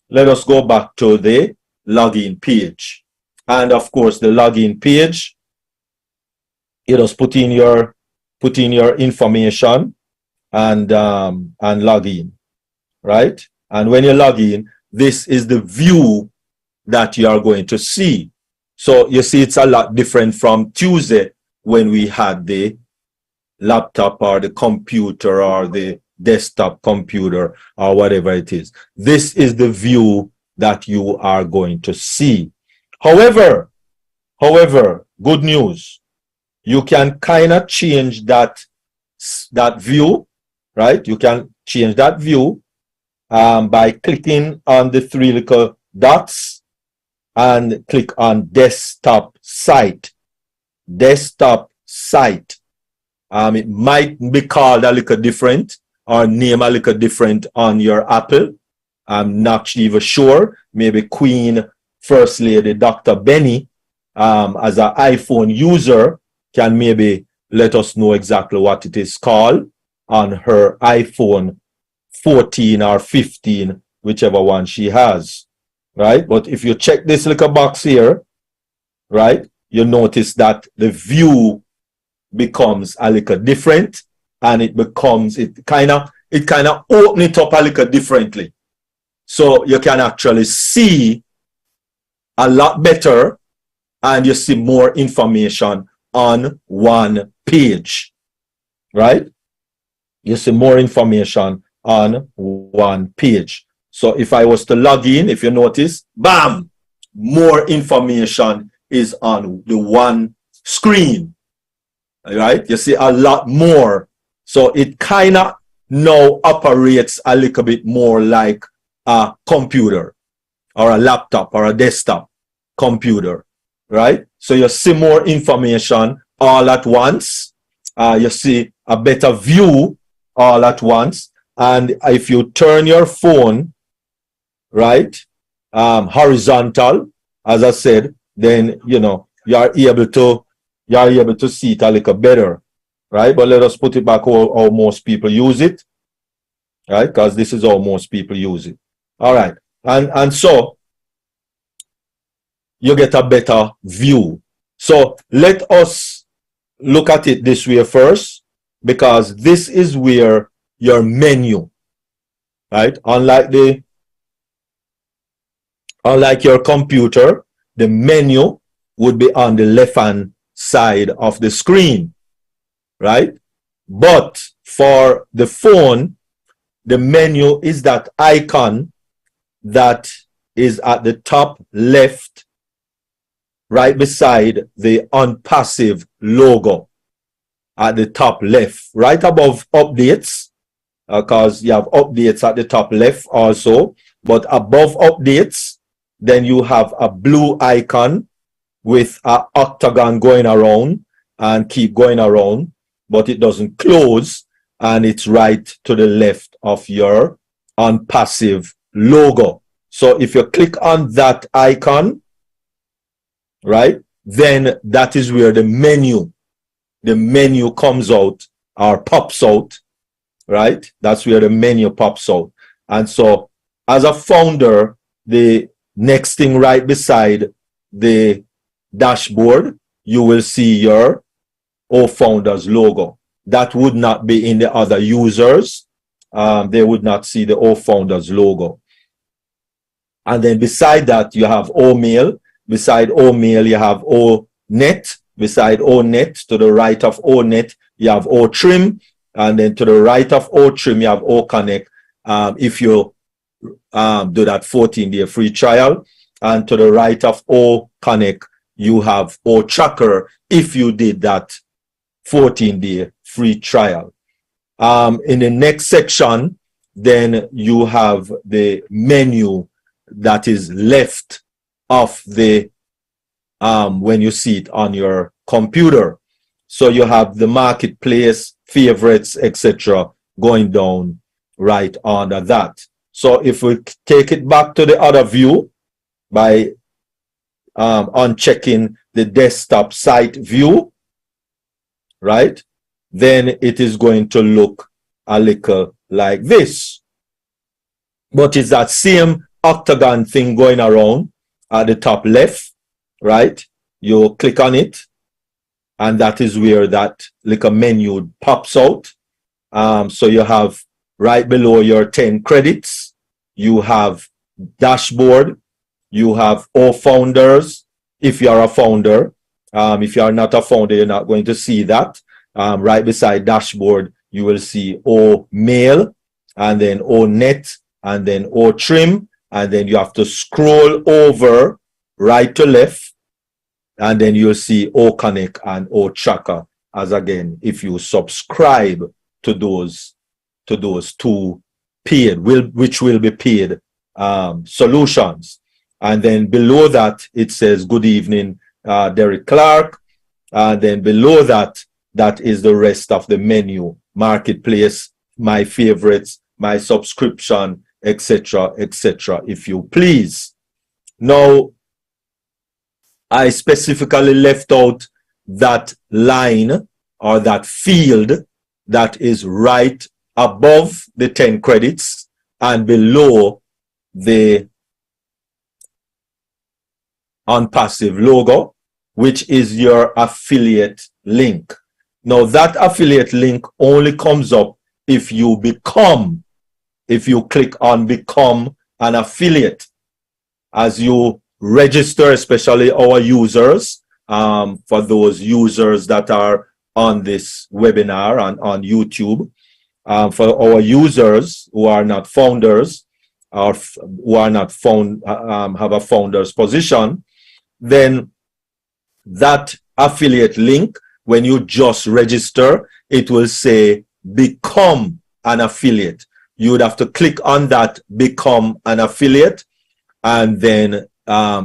let us go back to the login page. And of course, the login page, you just put in your information and log in, right? And when you log in, this is the view that you are going to see. So you see, it's a lot different from Tuesday when we had the laptop or the computer or the desktop computer or whatever it is. This is the view that you are going to see. However, good news, you can kind of change that view, right? You can change that view by clicking on the 3 little dots and click on desktop site. Desktop site. It might be called a little different or name a little different on your Apple. I'm not even sure. Maybe Queen First Lady Dr. Benny, as an iPhone user, can maybe let us know exactly what it is called on her iPhone 14 or 15, whichever one she has, right? But if you check this little box here, right, you notice that the view becomes a little different, and it kind of open it up a little differently. So you can actually see a lot better, and you see more information on one page, right? You see more information on one page. So if I was to log in, if you notice, bam, more information is on the one screen, right? You see a lot more. So it kind of now operates a little bit more like a computer or a laptop or a desktop, computer, right? So you see more information all at once. You see a better view all at once. And if you turn your phone, right, horizontal, as I said, then, you know, you're able to see it a little better, right? But let us put it back how most people use it, right? Because this is how most people use it. All right. And so you get a better view. So let us look at it this way first, because this is where your menu, right? Unlike your computer, the menu would be on the left-hand side of the screen, right? But for the phone, the menu is that icon that is at the top left, right beside the ONPASSIVE logo at the top left, right above updates, because you have updates at the top left also, but above updates, then you have a blue icon with an octagon going around and keep going around, but it doesn't close, and it's right to the left of your ONPASSIVE logo. So if you click on that icon, right, then that is where the menu comes out or pops out, right? That's where the menu pops out. And so as a founder, the next thing right beside the dashboard, you will see your founders logo. That would not be in the other users. They would not see the founders logo. And then beside that, you have mail. Beside mail, you have net. Beside net, to the right of net, you have trim. And then to the right of trim, you have connect. If you do that 14-day free trial. And to the right of connect, you have tracker if you did that 14-day free trial. In the next section, then you have the menu that is left of the when you see it on your computer. So you have the marketplace, favorites, etc. going down right under that. So if we take it back to the other view by unchecking the desktop site view, right, then it is going to look a little like this. But it's that same octagon thing going around at the top left, right? You click on it, and that is where that little menu pops out. So you have right below your 10 credits, you have dashboard, you have all founders. If you are a founder, if you are not a founder, you're not going to see that. Right beside dashboard, you will see mail, and then net, and then trim, and then you have to scroll over right to left, and then you'll see connect and tracker, as again, if you subscribe to those two paid, which will be paid solutions. And then below that, it says, good evening, Derek Clark. And then below that, that is the rest of the menu, marketplace, my favorites, my subscription, etc., etc., if you please. Now, I specifically left out that line or that field that is right above the 10 credits and below the ONPASSIVE logo, which is your affiliate link. Now, that affiliate link only comes up if you click on become an affiliate. As you register, especially our users, for those users that are on this webinar and on YouTube, for our users who are not founders or who are not have a founder's position, then that affiliate link, when you just register, it will say become an affiliate. You would have to click on that become an affiliate, and then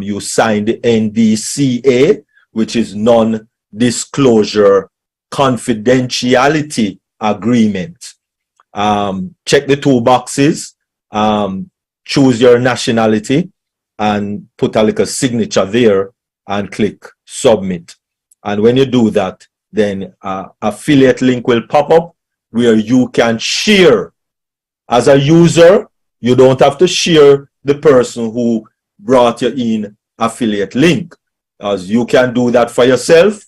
you sign the NDCA, which is non-disclosure confidentiality agreement. Check the two boxes, choose your nationality, and put a little signature there and click submit. And when you do that, then affiliate link will pop up where you can share. As a user, you don't have to share the person who brought you in affiliate link, as you can do that for yourself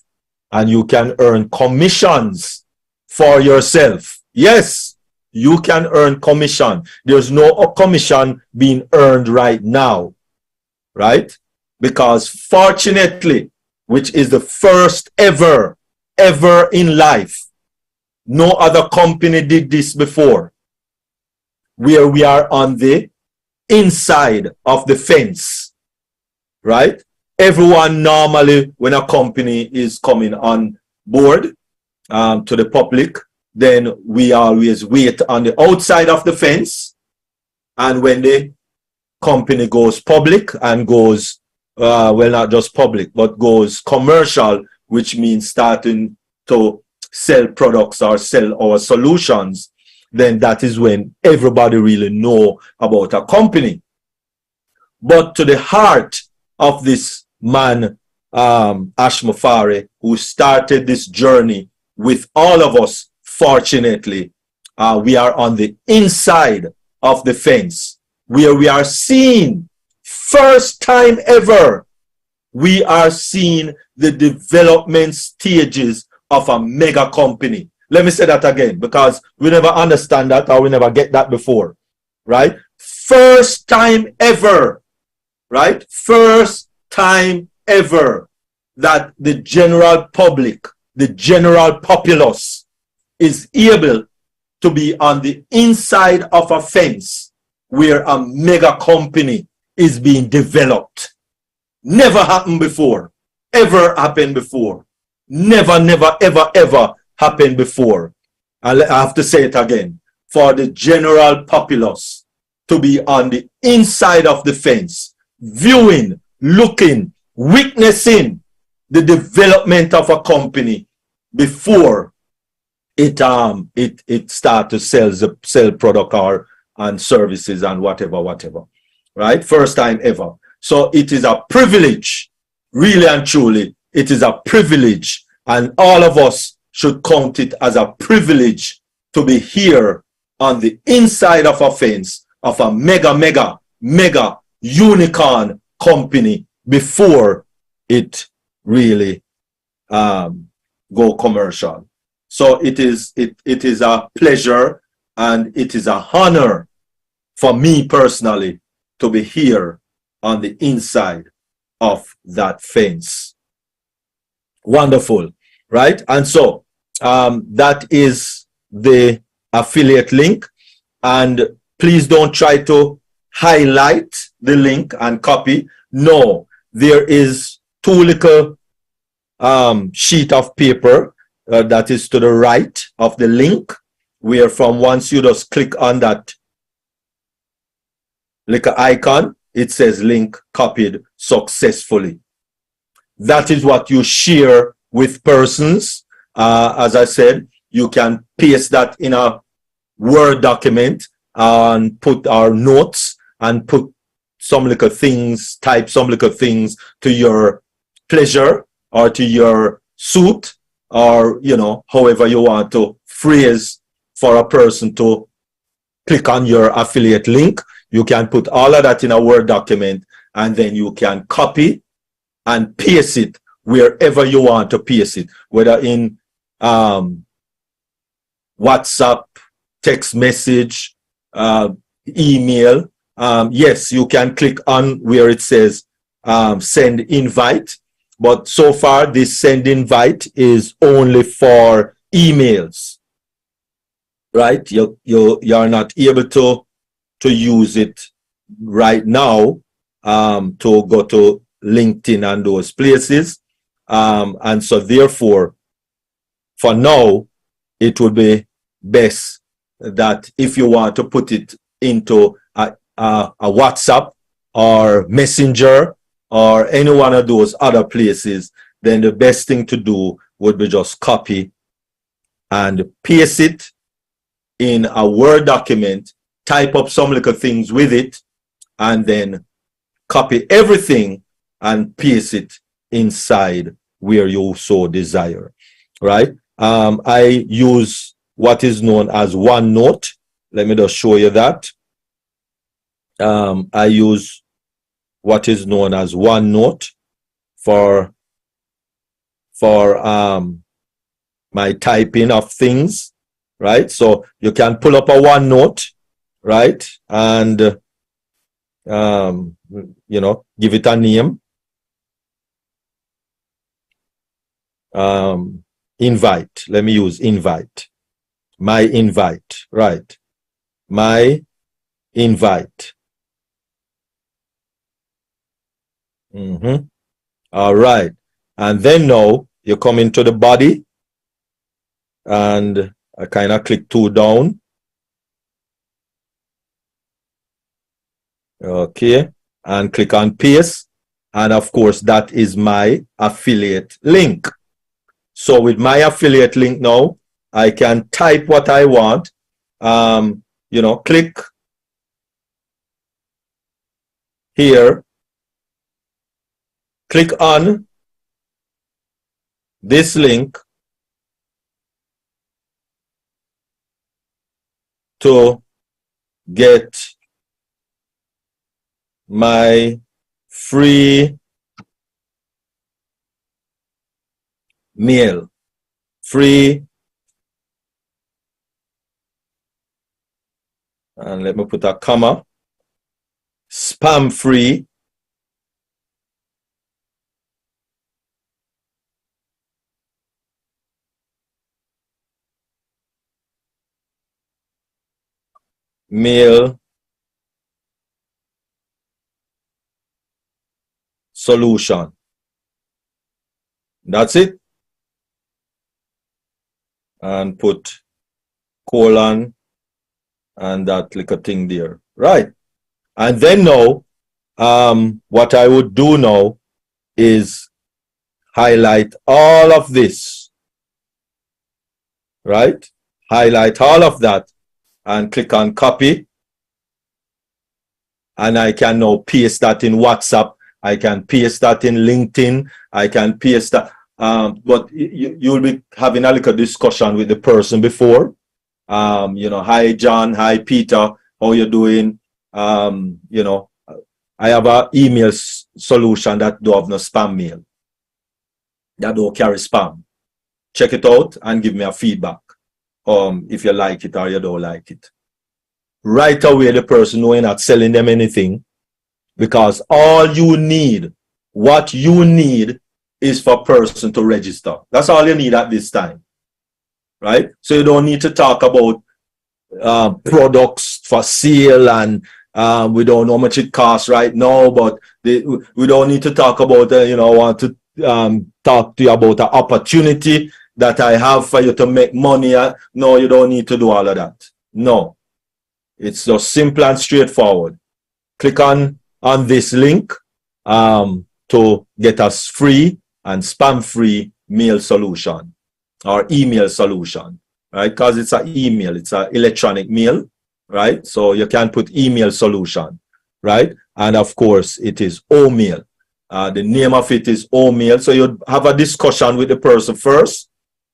and you can earn commissions for yourself. Yes, you can earn commission. There's no commission being earned right now, right? Because fortunately, which is the first ever in life, no other company did this before, where we are on the inside of the fence, right? Everyone normally, when a company is coming on board to the public, then we always wait on the outside of the fence. And when the company goes public and goes, well, not just public, but goes commercial, which means starting to sell products or sell our solutions, then that is when everybody really know about a company. But to the heart of this man, Ash Mufari, who started this journey with all of us, fortunately, we are on the inside of the fence, where we are seeing, first time ever, we are seeing the development stages of a mega company. Let me say that again, because we never understand that or we never get that before, right? First time ever, right? First time ever that the general public, the general populace is able to be on the inside of a fence where a mega company is being developed. Never happened before. Ever happened before. Never, never, ever, ever happened before. I have to say it again. For the general populace to be on the inside of the fence, viewing, looking, witnessing the development of a company before it start to sell product or and services and whatever, right? First time ever. So it is a privilege, really and truly, it is a privilege, and all of us should count it as a privilege to be here on the inside of a fence of a mega unicorn company before it really go commercial. So it is a pleasure and it is a honor for me personally to be here on the inside of that fence. Wonderful, right? And so that is the affiliate link, and please don't try to highlight the link and copy. No, there is two little sheet of paper that is to the right of the link, where from once you just click on that little icon, it says link copied successfully. That is what you share with persons. As I said, you can paste that in a Word document and put our notes and put some little things, type some little things to your pleasure or to your suit, or, you know, however you want to phrase for a person to click on your affiliate link. You can put all of that in a Word document, and then you can copy and paste it wherever you want to paste it, whether in WhatsApp, text message, email. Yes, you can click on where it says send invite, but so far this send invite is only for emails, right? You're not able to use it right now to go to LinkedIn and those places, and so therefore for now it would be best that if you want to put it into a WhatsApp or Messenger or any one of those other places, then the best thing to do would be just copy and paste it in a Word document, type up some little things with it, and then copy everything and paste it inside where you so desire, right? I use what is known as OneNote. Let me just show you that. I use what is known as OneNote for my typing of things, right? So you can pull up a OneNote, right? And you know, give it a name. Invite. Let me use invite. My invite, right? My invite. All right. And then now you come into the body, and I kind of click 2 down. Okay. And click on paste. And of course, that is my affiliate link. So with my affiliate link now, I can type what I want. You know, click here. Click on this link to get my free meal. Free. And let me put a comma. Spam free. Meal solution. That's it. And put colon and that little thing there. Right. And then now, what I would do now is highlight all of this. Right? Highlight all of that and click on copy. And I can now paste that in WhatsApp. I can paste that in LinkedIn. I can paste that. But you'll be having a little discussion with the person before. You know, hi John, hi Peter, how you doing? You know, I have an email solution that don't have no spam mail. That don't carry spam. Check it out and give me a feedback. If you like it or you don't like it. Right away, the person knowing not selling them anything, because all you need, what you need is for a person to register. That's all you need at this time, right? So you don't need to talk about products for sale, and we don't know how much it costs right now, but we don't need to talk about, you know, I want to talk to you about an opportunity that I have for you to make money. No, you don't need to do all of that. No. It's just simple and straightforward. Click on this link to get us free and spam-free mail solution or email solution, right? Because it's an email, it's an electronic mail, right? So you can put email solution, right? And of course, it is O-mail. The name of it is O-mail. So you have a discussion with the person first,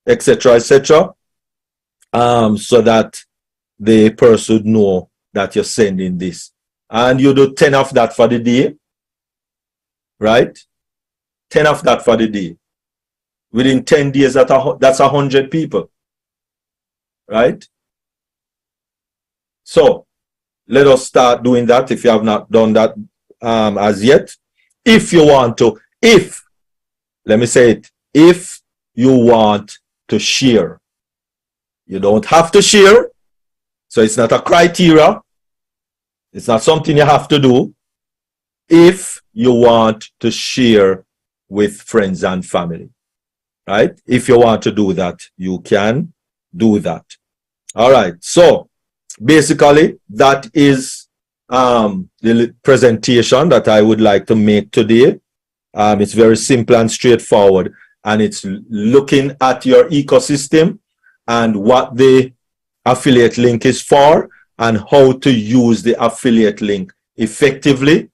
etc., etc., so that the person would know that you're sending this. And you do 10 of that for the day, right? 10 of that for the day. Within 10 days, that's 100 people, right? So let us start doing that if you have not done that as yet. If you want to, let me say it, if you want to share. You don't have to share, so it's not a criteria. It's not something you have to do. If you want to share with friends and family, right? If you want to do that, you can do that. All right. So basically, that is the presentation that I would like to make today. It's very simple and straightforward, and it's looking at your ecosystem and what the affiliate link is for and how to use the affiliate link effectively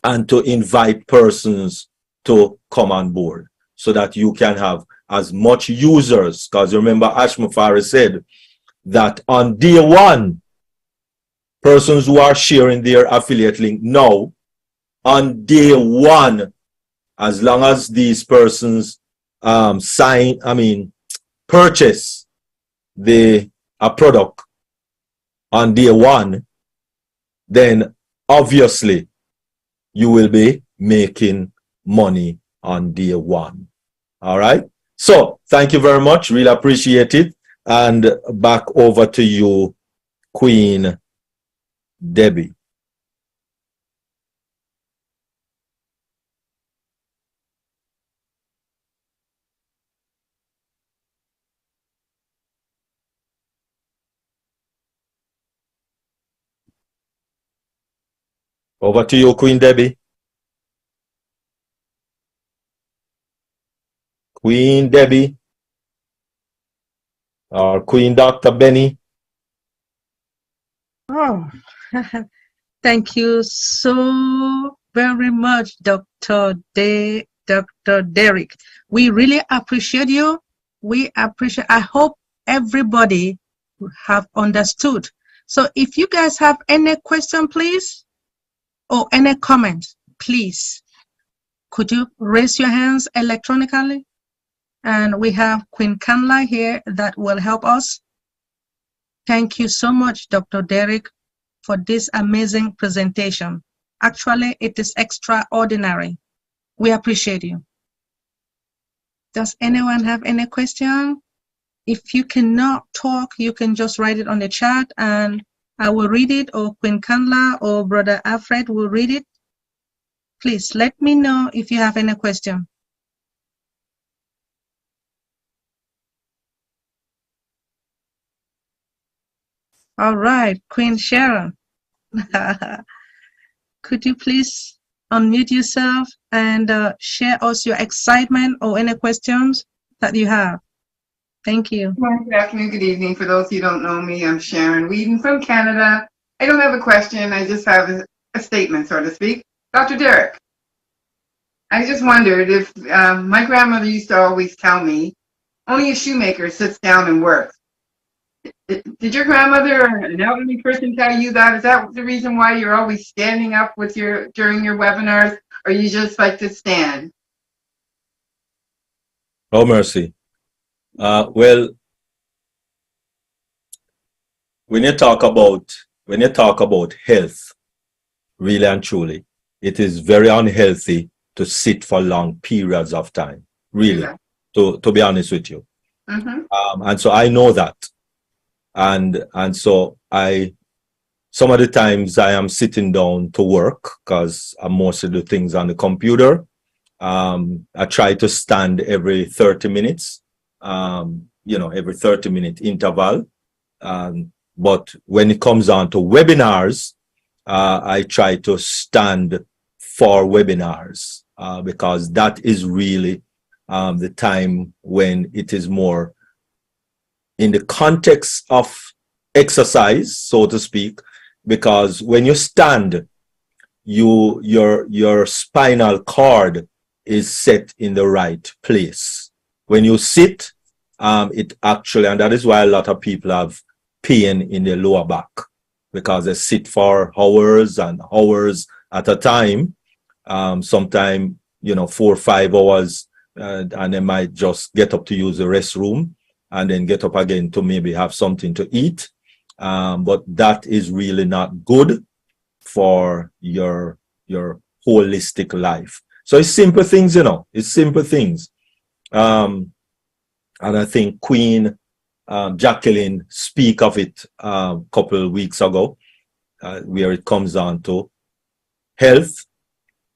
and to invite persons to come on board so that you can have as much users. Because remember, Ashmafari said that on day one, persons who are sharing their affiliate link now, on day one, as long as these persons purchase a product on day one, then obviously you will be making money on day one. All right. So thank you very much. Really appreciate it. And back over to you, Queen Debbie. Over to you, Queen Debbie. Queen Debbie. Or Queen Dr. Benny. Oh, thank you so very much, Dr. Derek. We really appreciate you. I hope everybody have understood. So if you guys have any question, please, or any comment, please, could you raise your hands electronically? And we have Queen Kanla here that will help us. Thank you so much, Dr. Derek, for this amazing presentation. Actually, it is extraordinary. We appreciate you. Does anyone have any question? If you cannot talk, you can just write it on the chat and I will read it, or Queen Kanla or Brother Alfred will read it. Please let me know if you have any question. All right, Queen Sharon. Could you please unmute yourself and share us your excitement or any questions that you have? Thank you. Good afternoon, good evening. For those who don't know me, I'm Sharon Whedon from Canada. I don't have a question, I just have a statement, so to speak. Dr. Derek, I just wondered if my grandmother used to always tell me, only a shoemaker sits down and works. Did your grandmother or an elderly person tell you that? Is that the reason why you're always standing up with during your webinars, or you just like to stand? Oh, mercy. Well, when you talk about health, really and truly, it is very unhealthy to sit for long periods of time. Really, yeah. to be honest with you. Mm-hmm. And so I know that, and so some of the times I am sitting down to work because I mostly do things on the computer. I try to stand every 30 minutes. Every 30-minute interval. But when it comes on to webinars, I try to stand for webinars because that is really the time when it is more in the context of exercise, so to speak, because when you stand, your spinal cord is set in the right place. When you sit, it actually, and that is why a lot of people have pain in their lower back, because they sit for hours and hours at a time, sometimes 4 or 5 hours, and they might just get up to use the restroom and then get up again to maybe have something to eat. But that is really not good for your holistic life. So it's simple things, it's simple things. And I think Queen Jacqueline speak of it a couple of weeks ago, where it comes down to health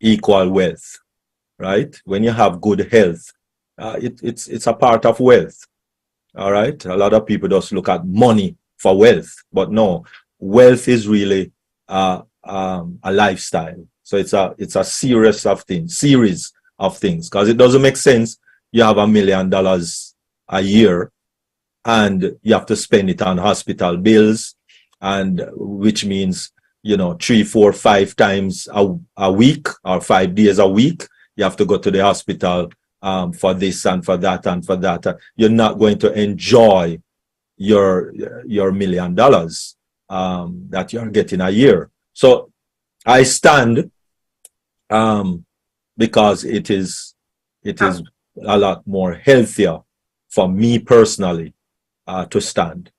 equal wealth, right? When you have good health, it's a part of wealth, all right? A lot of people just look at money for wealth, but no, wealth is really a lifestyle. So it's a series of things, because it doesn't make sense you have $1 million a year and you have to spend it on hospital bills, and which means, you know, 3, 4, 5 times a week or 5 days a week you have to go to the hospital for this and for that and for that. You're not going to enjoy your $1 million that you're getting a year. So I stand because it is a lot more healthier for me personally to stand.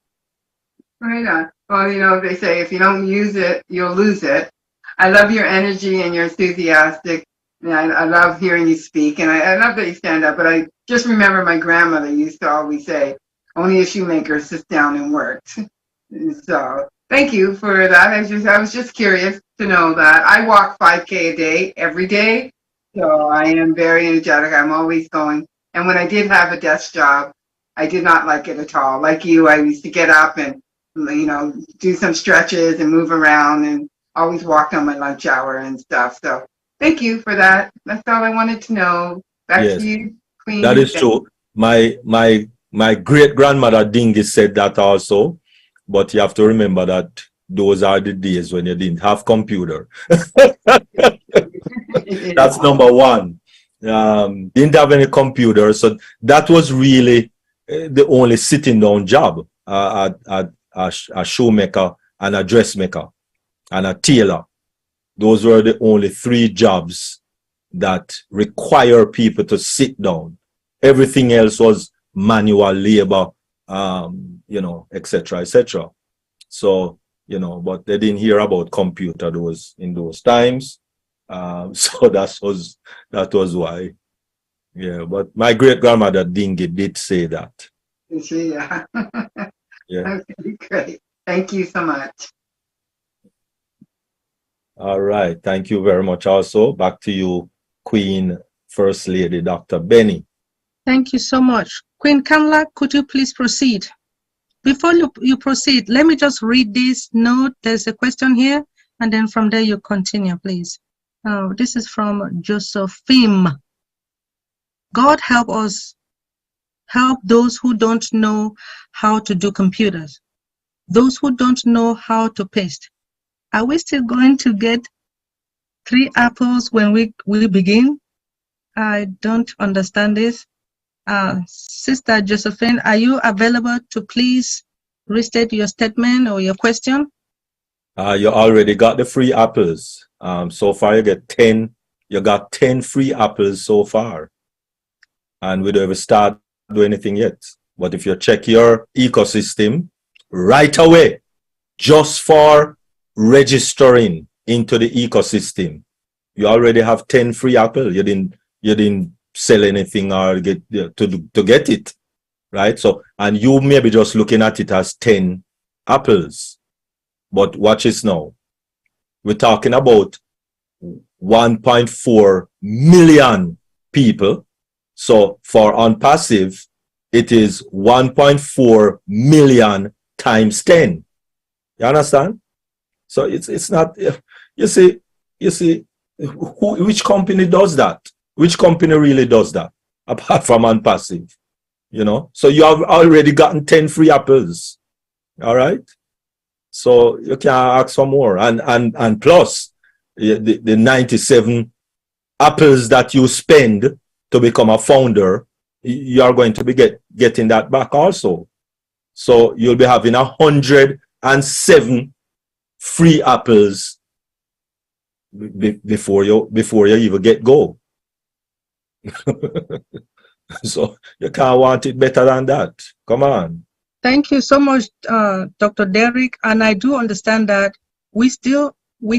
Right on. Well, you know, they say if you don't use it, you'll lose it. I love your energy and you're enthusiastic. And I love hearing you speak, and I love that you stand up. But I just remember my grandmother used to always say, "Only a shoemaker sits down and works." So thank you for that. I was just curious to know that. I walk 5K a day every day, so I am very energetic. I'm always going. And when I did have a desk job, I did not like it at all. Like you, I used to get up and, you know, do some stretches and move around, and always walked on my lunch hour and stuff. So thank you for that. That's all I wanted to know. Back Yes, to you, Queen. that is true. My great grandmother Dingy said that also, but you have to remember that those are the days when you didn't have computer. That's number one. Didn't have any computer, so that was really the only sitting down job. A shoemaker and a dressmaker and a tailor. Those were the only 3 jobs that require people to sit down. Everything else was manual labor, you know, etc., etc. So, you know, but they didn't hear about computer in those times. So that was why. Yeah, but my great grandmother Dingy did say that. Yeah. Yeah. Okay, great. Thank you so much. All right. Thank you very much. Also, back to you, Queen First Lady Dr. Benny. Thank you so much. Queen Kamla, could you please proceed? Before you proceed, let me just read this note. There's a question here, and then from there you continue, please. This is from Josephine. God help us, help those who don't know how to do computers, those who don't know how to paste. Are we still going to get 3 apples when we begin? I don't understand this. Sister Josephine, are you available to please restate your statement or your question? You already got the free apples. So far you get 10. You got 10 free apples so far. And we don't even start do anything yet. But if you check your ecosystem right away, just for registering into the ecosystem, you already have 10 free apples. You didn't sell anything or get to get it, right? So, and you may be just looking at it as 10 apples, but watch this now. We're talking about 1.4 million people. So for ONPASSIVE, it is 1.4 million times 10. You understand? So it's not, you see, which company does that? Which company really does that apart from ONPASSIVE? You know, so you have already gotten 10 free apples. All right. So you can ask for more, and plus the 97 apples that you spend to become a founder, you are going to be getting that back also. So you'll be having 107 free apples before you even get go. So you can't want it better than that. Come on. Thank you so much, Dr. Derek. And I do understand that we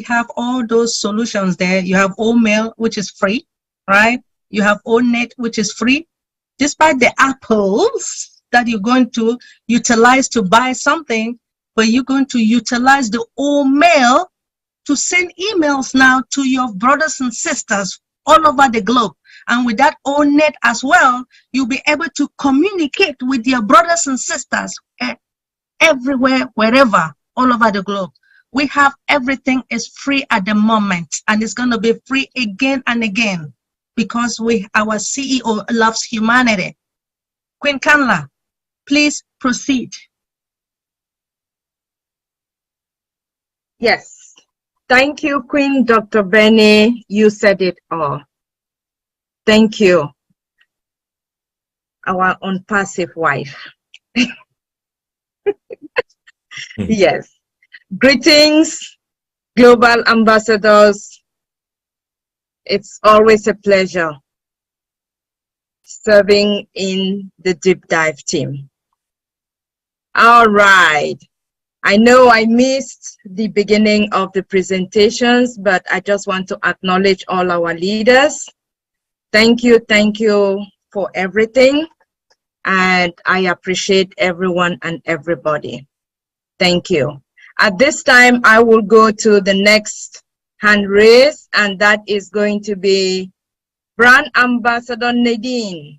have all those solutions there. You have OMail, which is free, right? You have ONet, which is free. Despite the apples that you're going to utilize to buy something, but you're going to utilize the OMail to send emails now to your brothers and sisters all over the globe. And with that ONet as well, you'll be able to communicate with your brothers and sisters everywhere, wherever, all over the globe. We have everything is free at the moment, and it's going to be free again and again because our CEO loves humanity. Queen Kanla, please proceed. Yes. Thank you, Queen Dr. Benny. You said it all. Thank you, our ONPASSIVE wife. Yes. Greetings, global ambassadors. It's always a pleasure serving in the deep dive team. All right. I know I missed the beginning of the presentations, but I just want to acknowledge all our leaders. Thank you for everything. And I appreciate everyone and everybody. Thank you. At this time, I will go to the next hand raise, and that is going to be Brand Ambassador Nadine.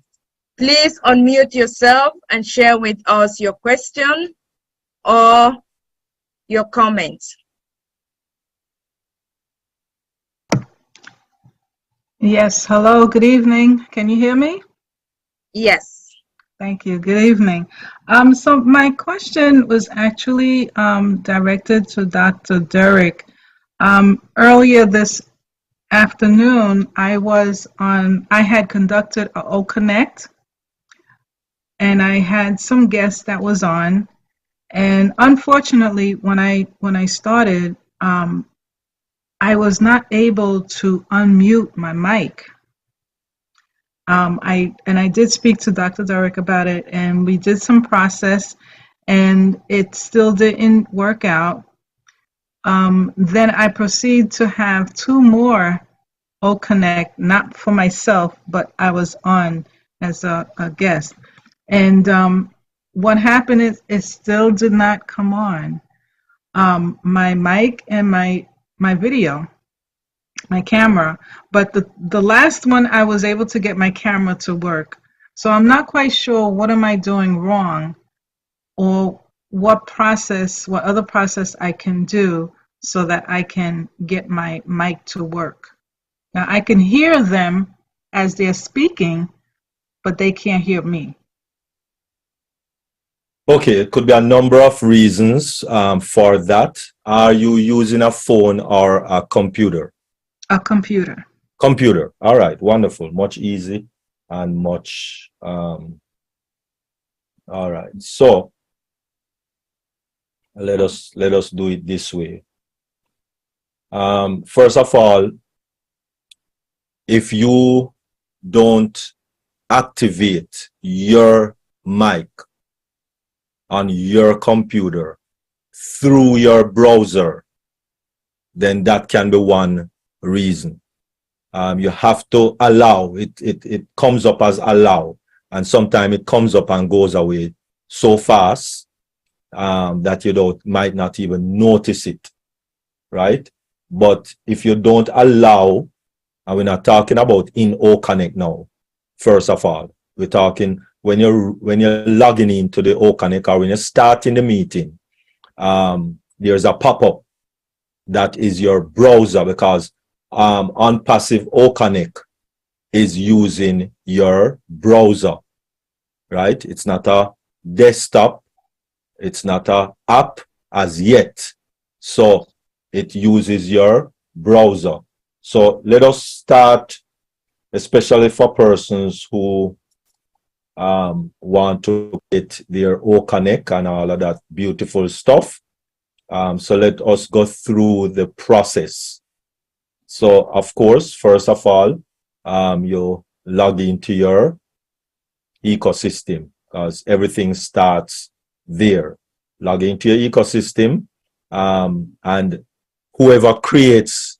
Please unmute yourself and share with us your question or your comments. Yes, hello, good evening. Can you hear me? Yes. Thank you, good evening. So my question was actually directed to Dr. Derek. Earlier this afternoon, I had conducted a O-Connect, and I had some guests that was on. And unfortunately, when I started, I was not able to unmute my mic. I did speak to Dr. Derek about it, and we did some process, and it still didn't work out. Then I proceeded to have 2 more O-Connect, not for myself, but I was on as a guest. And what happened is it still did not come on. My mic and my video, my camera, but the last one I was able to get my camera to work. So I'm not quite sure what am I doing wrong, or what other process I can do so that I can get my mic to work. Now I can hear them as they're speaking, but they can't hear me. Okay, it could be a number of reasons for that. Are you using a phone or a computer? A computer. Computer. All right, wonderful. Much easy and much. All right. So let us do it this way. First of all, if you don't activate your mic on your computer through your browser, then that can be one reason. You have to allow it. It comes up as allow, and sometimes it comes up and goes away so fast that you might not even notice it, right? But if you don't allow, and we're not talking about in O-Connect now. First of all, we're talking when you're logging into the O-Connect, or when you're starting the meeting, there's a pop-up that is your browser, because ONPASSIVE O-Connect is using your browser, right? It's not a desktop, it's not an app as yet, so it uses your browser. So let us start, especially for persons who want to get their O-Connect and all of that beautiful stuff. So let us go through the process. So of course, first of all, you log into your ecosystem, because everything starts there. Log into your ecosystem, and whoever creates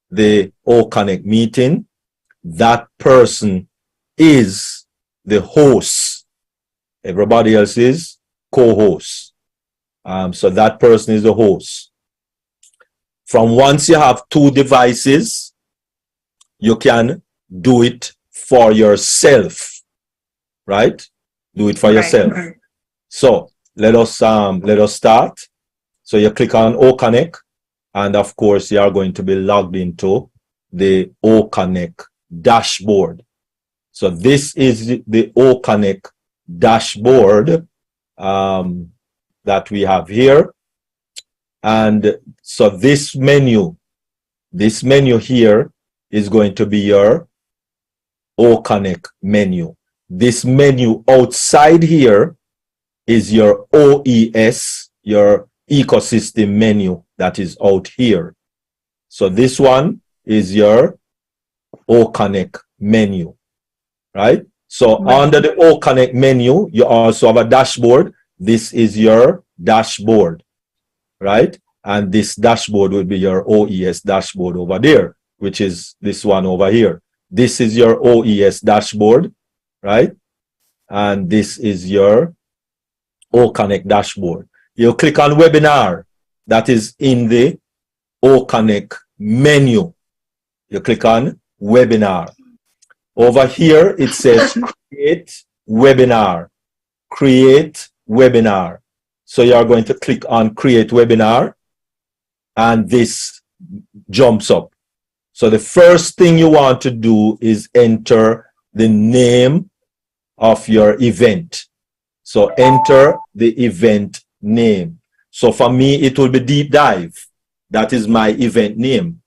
the O-Connect meeting, that person is the host. Everybody else is co-host. So that person is the host. From once you have 2 devices, you can do it for yourself, right? Do it for yourself. So let us start. So you click on O-Connect, And of course, you are going to be logged into the OConnect dashboard. So this is the OConnect dashboard that we have here. And so this menu here is going to be your OConnect menu. This menu outside here is your OES, your ecosystem menu that is out here. So this one is your OConnect menu, right? So under the OConnect menu, you also have a dashboard. This is your dashboard, right? And this dashboard will be your OES dashboard over there, which is this one over here. This is your OES dashboard, right? And this is your OConnect dashboard. You click on webinar, that is in the OConnect menu. You click on webinar. Over here, it says create webinar. Create webinar. So you are going to click on create webinar, and this jumps up. So the first thing you want to do is enter the name of your event. So enter the event name. So for me, it will be Deep Dive. That is my event name,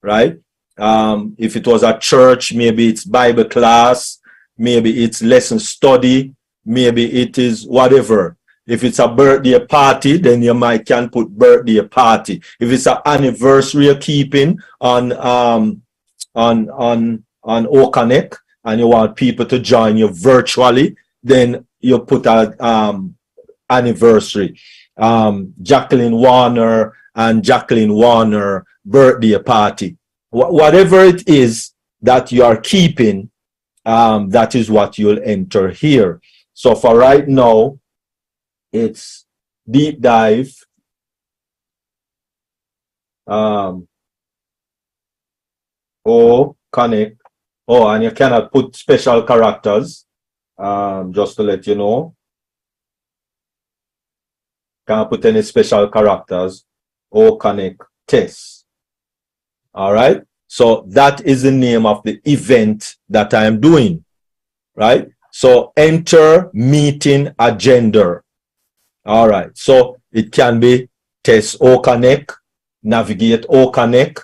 right? If it was a church, maybe it's Bible class, maybe it's lesson study, maybe it is whatever. If it's a birthday party, then you can put birthday party. If it's an anniversary you're keeping on OConnect and you want people to join you virtually, then you put a anniversary. Jacqueline Warner and Jacqueline Warner birthday party. Whatever it is that you are keeping, that is what you'll enter here. So for right now, it's Deep Dive Connect. Oh, and you cannot put special characters, just to let you know. Can't put any special characters. Connect test. All right. So that is the name of the event that I am doing, right? So enter meeting agenda. All right. So it can be test OConnect, navigate OConnect,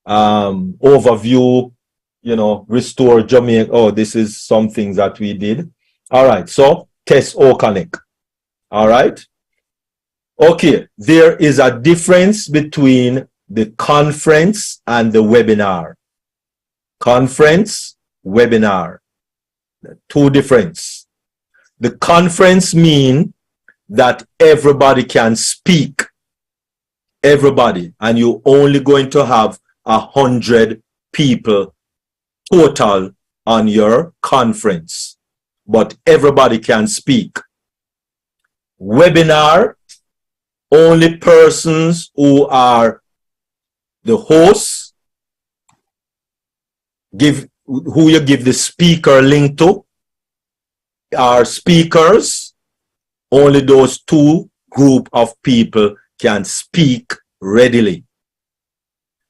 overview, restore Jamaica. Oh, this is some things that we did. All right. So test OConnect. All right. Okay. There is a difference between the conference and the webinar. Conference, webinar. Two difference. The conference mean that everybody can speak. Everybody. And you're only going to have 100 people total on your conference. But everybody can speak. Webinar, only persons who are the hosts, who you give the speaker link to, are speakers. Only those two group of people can speak readily.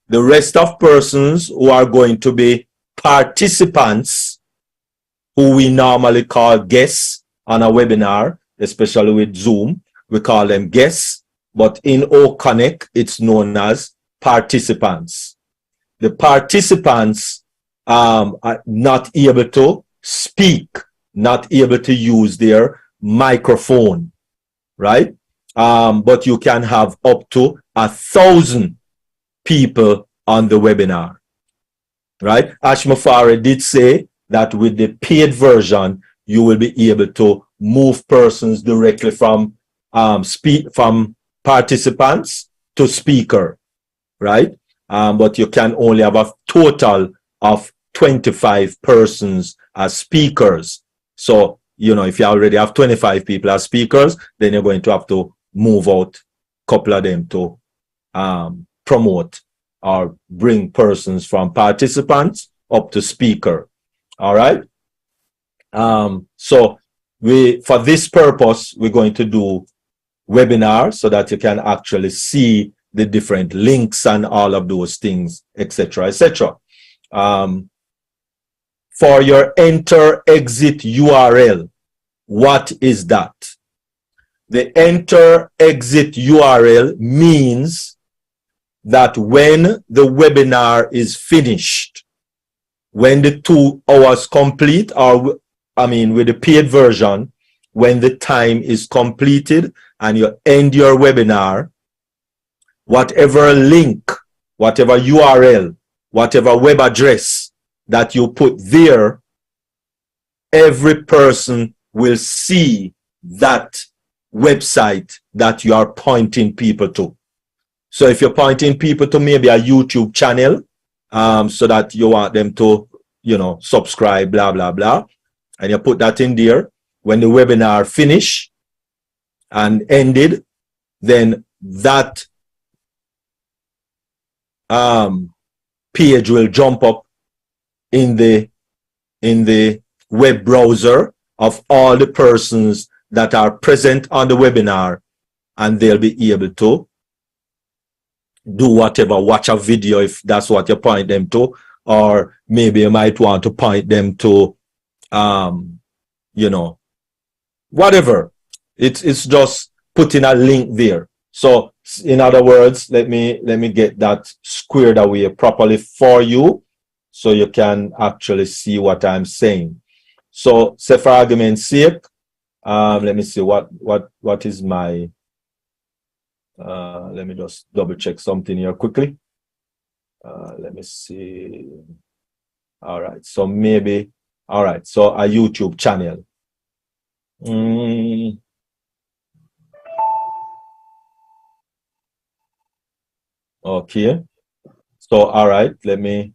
The rest of persons who are going to be participants, who we normally call guests on a webinar, especially with Zoom, we call them guests, but in OConnect, it's known as participants. The participants are not able to speak, not able to use their microphone, right? But you can have up to 1,000 people on the webinar, right? Ashmafari did say that with the paid version, you will be able to move persons directly from participants to speaker, right? But you can only have a total of 25 persons as speakers. So, if you already have 25 people as speakers, then you're going to have to move out a couple of them to promote or bring persons from participants up to speaker. All right. So for this purpose, we're going to do webinar so that you can actually see the different links and all of those things, etc., etc. For your enter exit URL, what is that? The enter exit URL means that when the webinar is finished, when the 2 hours complete, or I mean with the paid version, when the time is completed and you end your webinar, whatever link, whatever URL, whatever web address that you put there, every person will see that website that you are pointing people to. So if you're pointing people to maybe a YouTube channel, so that you want them to, you know, subscribe, blah, blah, blah, and you put that in there, when the webinar finish and ended, then that page will jump up in the web browser of all the persons that are present on the webinar, and they'll be able to do whatever, watch a video if that's what you point them to, or maybe you might want to point them to, you know, whatever. It's just putting a link there. So in other words, let me get that squared away properly for you so you can actually see what I'm saying. So say for argument's sake, let me see what is my let me just double check something here quickly. Let me see. All right, so maybe, all right, so a YouTube channel. Okay, so all right, let me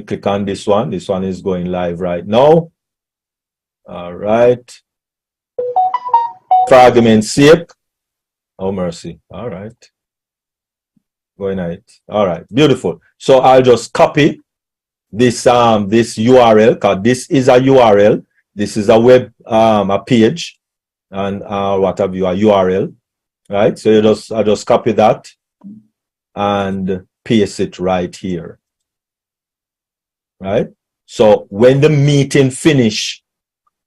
click on this one. This one is going live right now. All right, for argument's sake. Oh mercy. All right, going right. All right, beautiful. So I'll just copy this this URL, because this is a URL. This is a web a page, and what have you, a URL, right? So I just copy that and paste it right here, right? So when the meeting finish,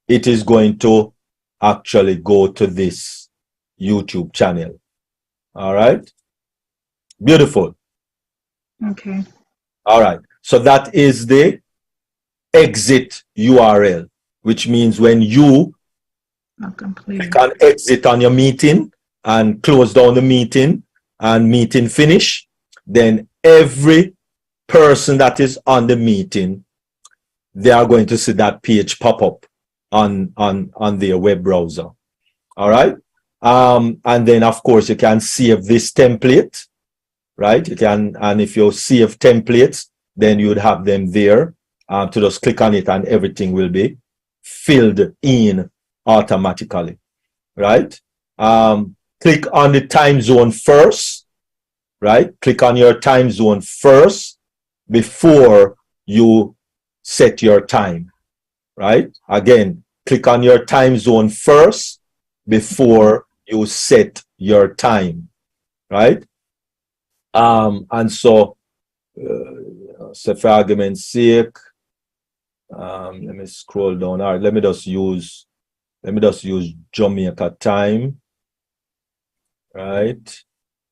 it is going to actually go to this YouTube channel. All right, beautiful. Okay. All right, so that is the exit URL, which means when you click on exit on your meeting and close down the meeting and meeting finish, then every person that is on the meeting, they are going to see that page pop up on their web browser. All right, and then of course you can save this template, right? You can, and if you save templates, then you would have them there to just click on it and everything will be filled in automatically, right? Click on the time zone first, right? Click on your time zone first before you set your time, right? Again, click on your time zone first before you set your time, right? And so, so for argument's sake, let me scroll down. All right, let me just use Jamaica time, right?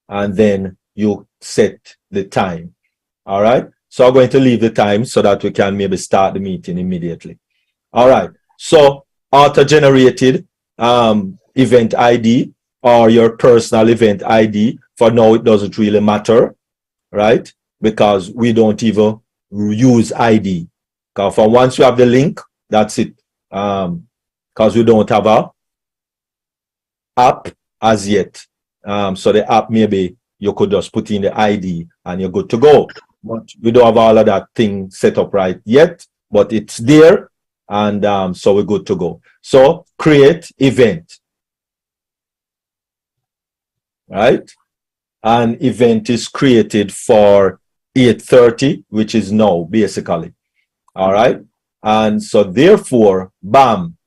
And then you set the time. All right, so I'm going to leave the time so that we can maybe start the meeting immediately. All right, so auto-generated event ID or your personal event ID, for now it doesn't really matter, right? Because we don't even use ID. Because for once you have the link, that's it. Because we don't have a app as yet. So the app, maybe you could just put in the ID and you're good to go. But we don't have all of that thing set up right yet, but it's there, and so we're good to go. So create event, right? An event is created for 8:30, which is now basically. All right, and so therefore, bam.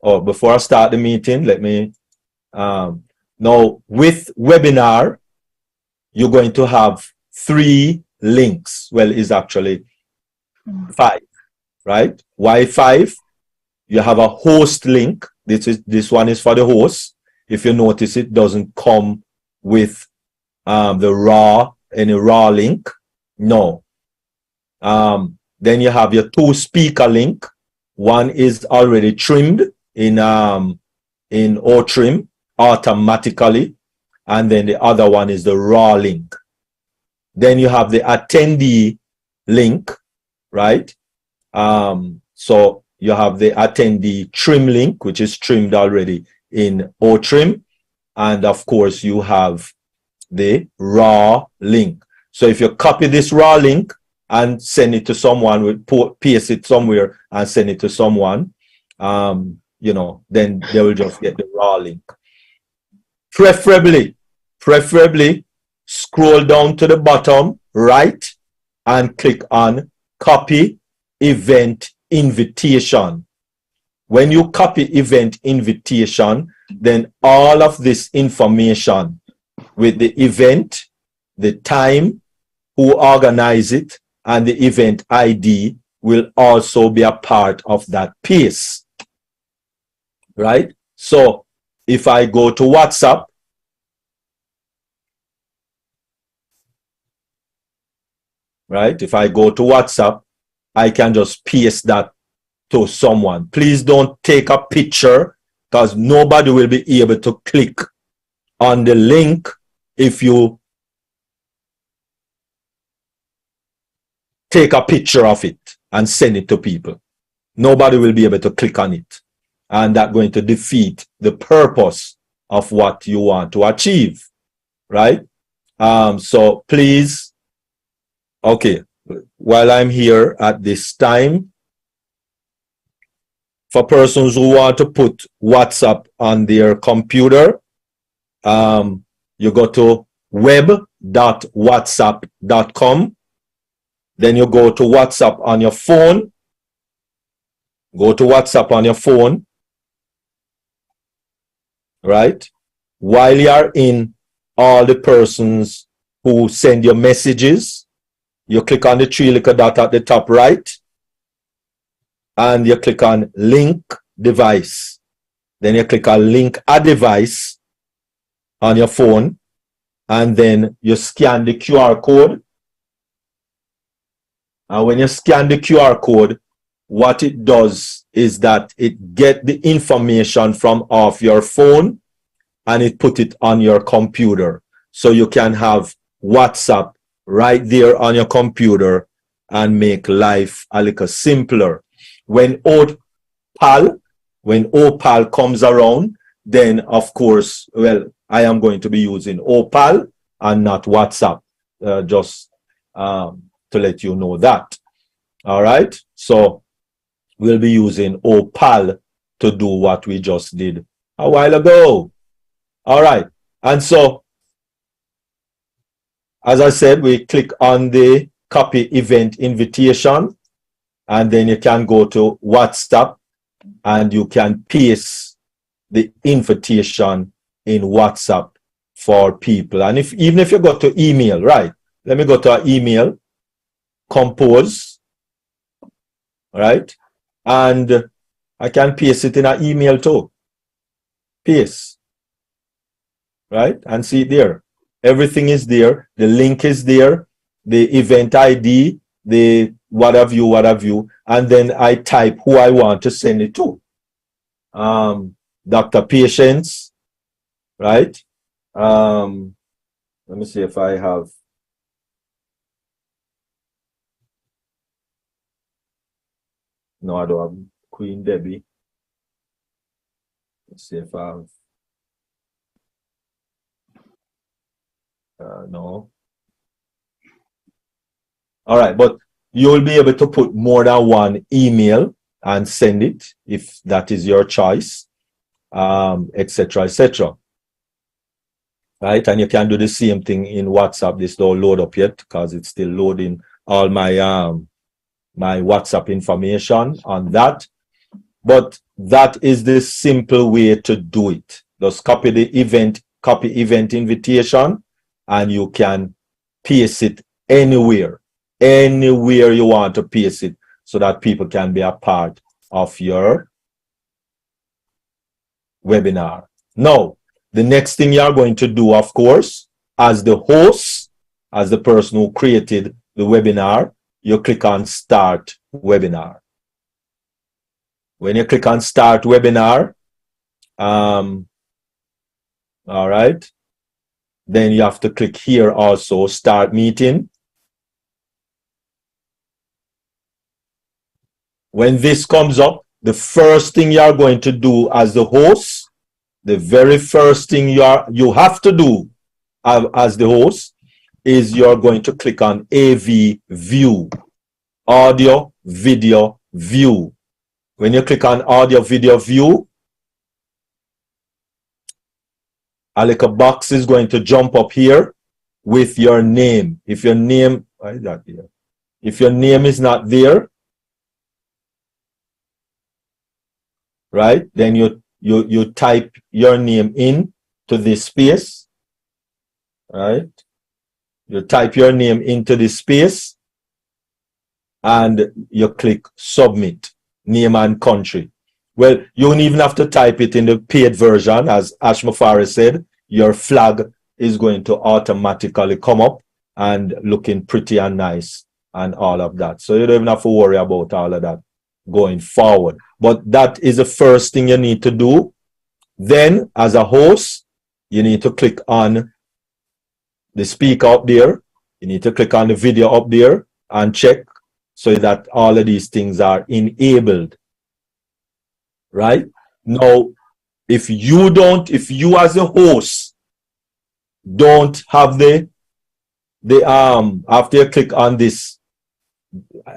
Oh, before I start the meeting, let me now with webinar, you're going to have 3 links. Well, it's actually 5, right? Why 5? You have a host link. This one is for the host. If you notice, it doesn't come with any raw link. No. Then you have your 2 speaker link. One is already trimmed in OTrim automatically, and then the other one is the raw link. Then you have the attendee link, right? So you have the attendee trim link, which is trimmed already in OTrim, and of course you have the raw link. So if you copy this raw link and send it to someone, paste it somewhere and send it to someone, you know, then they will just get the raw link. Preferably scroll down to the bottom right and click on copy event invitation. When you copy event invitation, then all of this information with the event, the time, who organized it, and the event ID will also be a part of that piece, right? So if I go to WhatsApp, right? If I go to WhatsApp, I can just paste that to someone. Please don't take a picture, because nobody will be able to click on the link if you take a picture of it and send it to people. Nobody will be able to click on it, and that's going to defeat the purpose of what you want to achieve, right? So please, okay, while I'm here at this time, for persons who want to put WhatsApp on their computer, you go to web.whatsapp.com. Then you go to WhatsApp on your phone. Go to WhatsApp on your phone. Right? While you're in all the persons who send your messages, you click on the 3 little dot at the top right, and you click on link device. Then you click on link a device on your phone, and then you scan the QR code. And when you scan the QR code, what it does is that it gets the information from off your phone and it put it on your computer. So you can have WhatsApp right there on your computer and make life a little simpler. When OPAL comes around, then of course, well, I am going to be using OPAL and not WhatsApp, just to let you know that. All right, so we'll be using OPAL to do what we just did a while ago. All right, and so as I said, we click on the copy event invitation, and then you can go to WhatsApp and you can paste the invitation in WhatsApp for people. And even if you go to email, right? Let me go to our email, compose, right? And I can paste it in an email too. Paste, right? And see it there. Everything is there. The link is there. The event ID, the what have you, and then I type who I want to send it to. Dr. Patience, right? Let me see if I have. No, I don't have Queen Debbie. Let's see if I have. No. All right, but you'll be able to put more than one email and send it if that is your choice, etc., etc. Right, and you can do the same thing in WhatsApp. This don't load up yet because it's still loading all my my WhatsApp information on that. But that is the simple way to do it. Just copy the event, copy event invitation, and you can paste it anywhere you want to paste it, so that people can be a part of your webinar. Now, the next thing you are going to do, of course, as the host, as the person who created the webinar, you click on Start Webinar. When you click on Start Webinar, all right, then you have to click here also, Start Meeting. When this comes up, the first thing you are going to do as the host, the very first thing you have to do as the host is you're going to click on AV View, Audio Video View. When you click on Audio Video View, a little box is going to jump up here with your name. If your name, why is that here? If your name is not there, right, then you type your name in to this space, right? You type your name into this space and you click Submit, name and country. Well, you don't even have to type it in the paid version. As Ashmafari said, your flag is going to automatically come up and looking pretty and nice and all of that. So you don't even have to worry about all of that going forward. But that is the first thing you need to do. Then, as a host, you need to click on the speaker up there. You need to click on the video up there and check so that all of these things are enabled. Right? Now, if you as a host don't have after you click on this,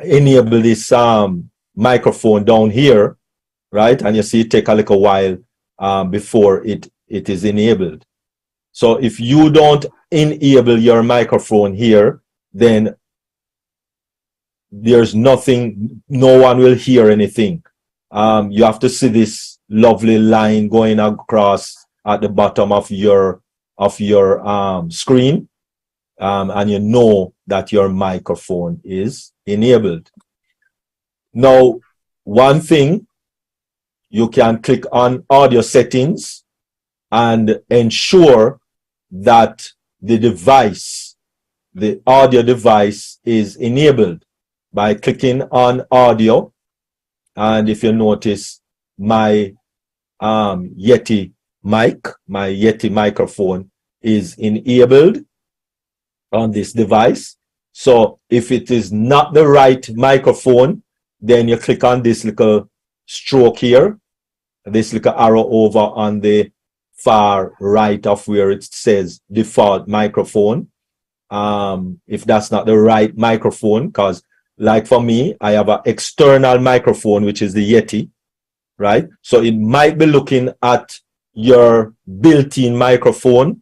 enable this microphone down here, right? And you see it take a little while before it is enabled. So if you don't enable your microphone here, then there's nothing, no one will hear anything. You have to see this lovely line going across at the bottom of your screen, and you know that your microphone is enabled. Now, one thing, you can click on audio settings and ensure that the device, the audio device, is enabled by clicking on audio. And if you notice, my Yeti mic, my Yeti microphone is enabled on this device. So if it is not the right microphone, then you click on this little stroke here, this little arrow over on the far right of where it says default microphone. If that's not the right microphone, because like for me, I have an external microphone, which is the Yeti, right? So it might be looking at your built-in microphone,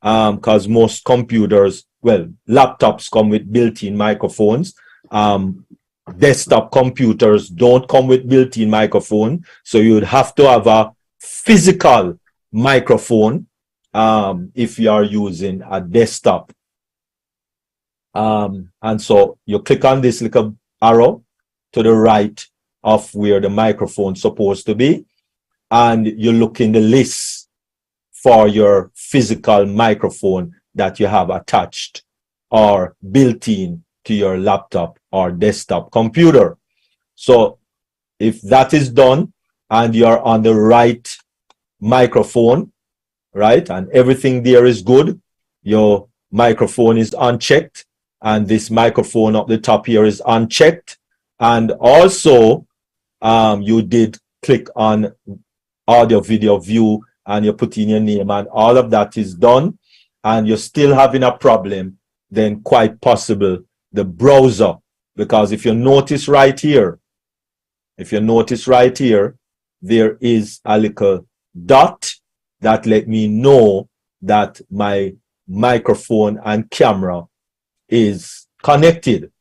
because most computers, well, laptops come with built-in microphones. Desktop computers don't come with built-in microphone, so you would have to have a physical microphone if you are using a desktop. And so you click on this little arrow to the right of where the microphone is supposed to be, and you look in the list for your physical microphone that you have attached or built in to your laptop or desktop computer. So if that is done and you're on the right microphone, right, and everything there is good, your microphone is unchecked, and this microphone up the top here is unchecked, and also you did click on audio video view and you put in your name and all of that is done, and you're still having a problem, then quite possible the browser, because if you notice right here, there is a little dot that let me know that my microphone and camera is connected.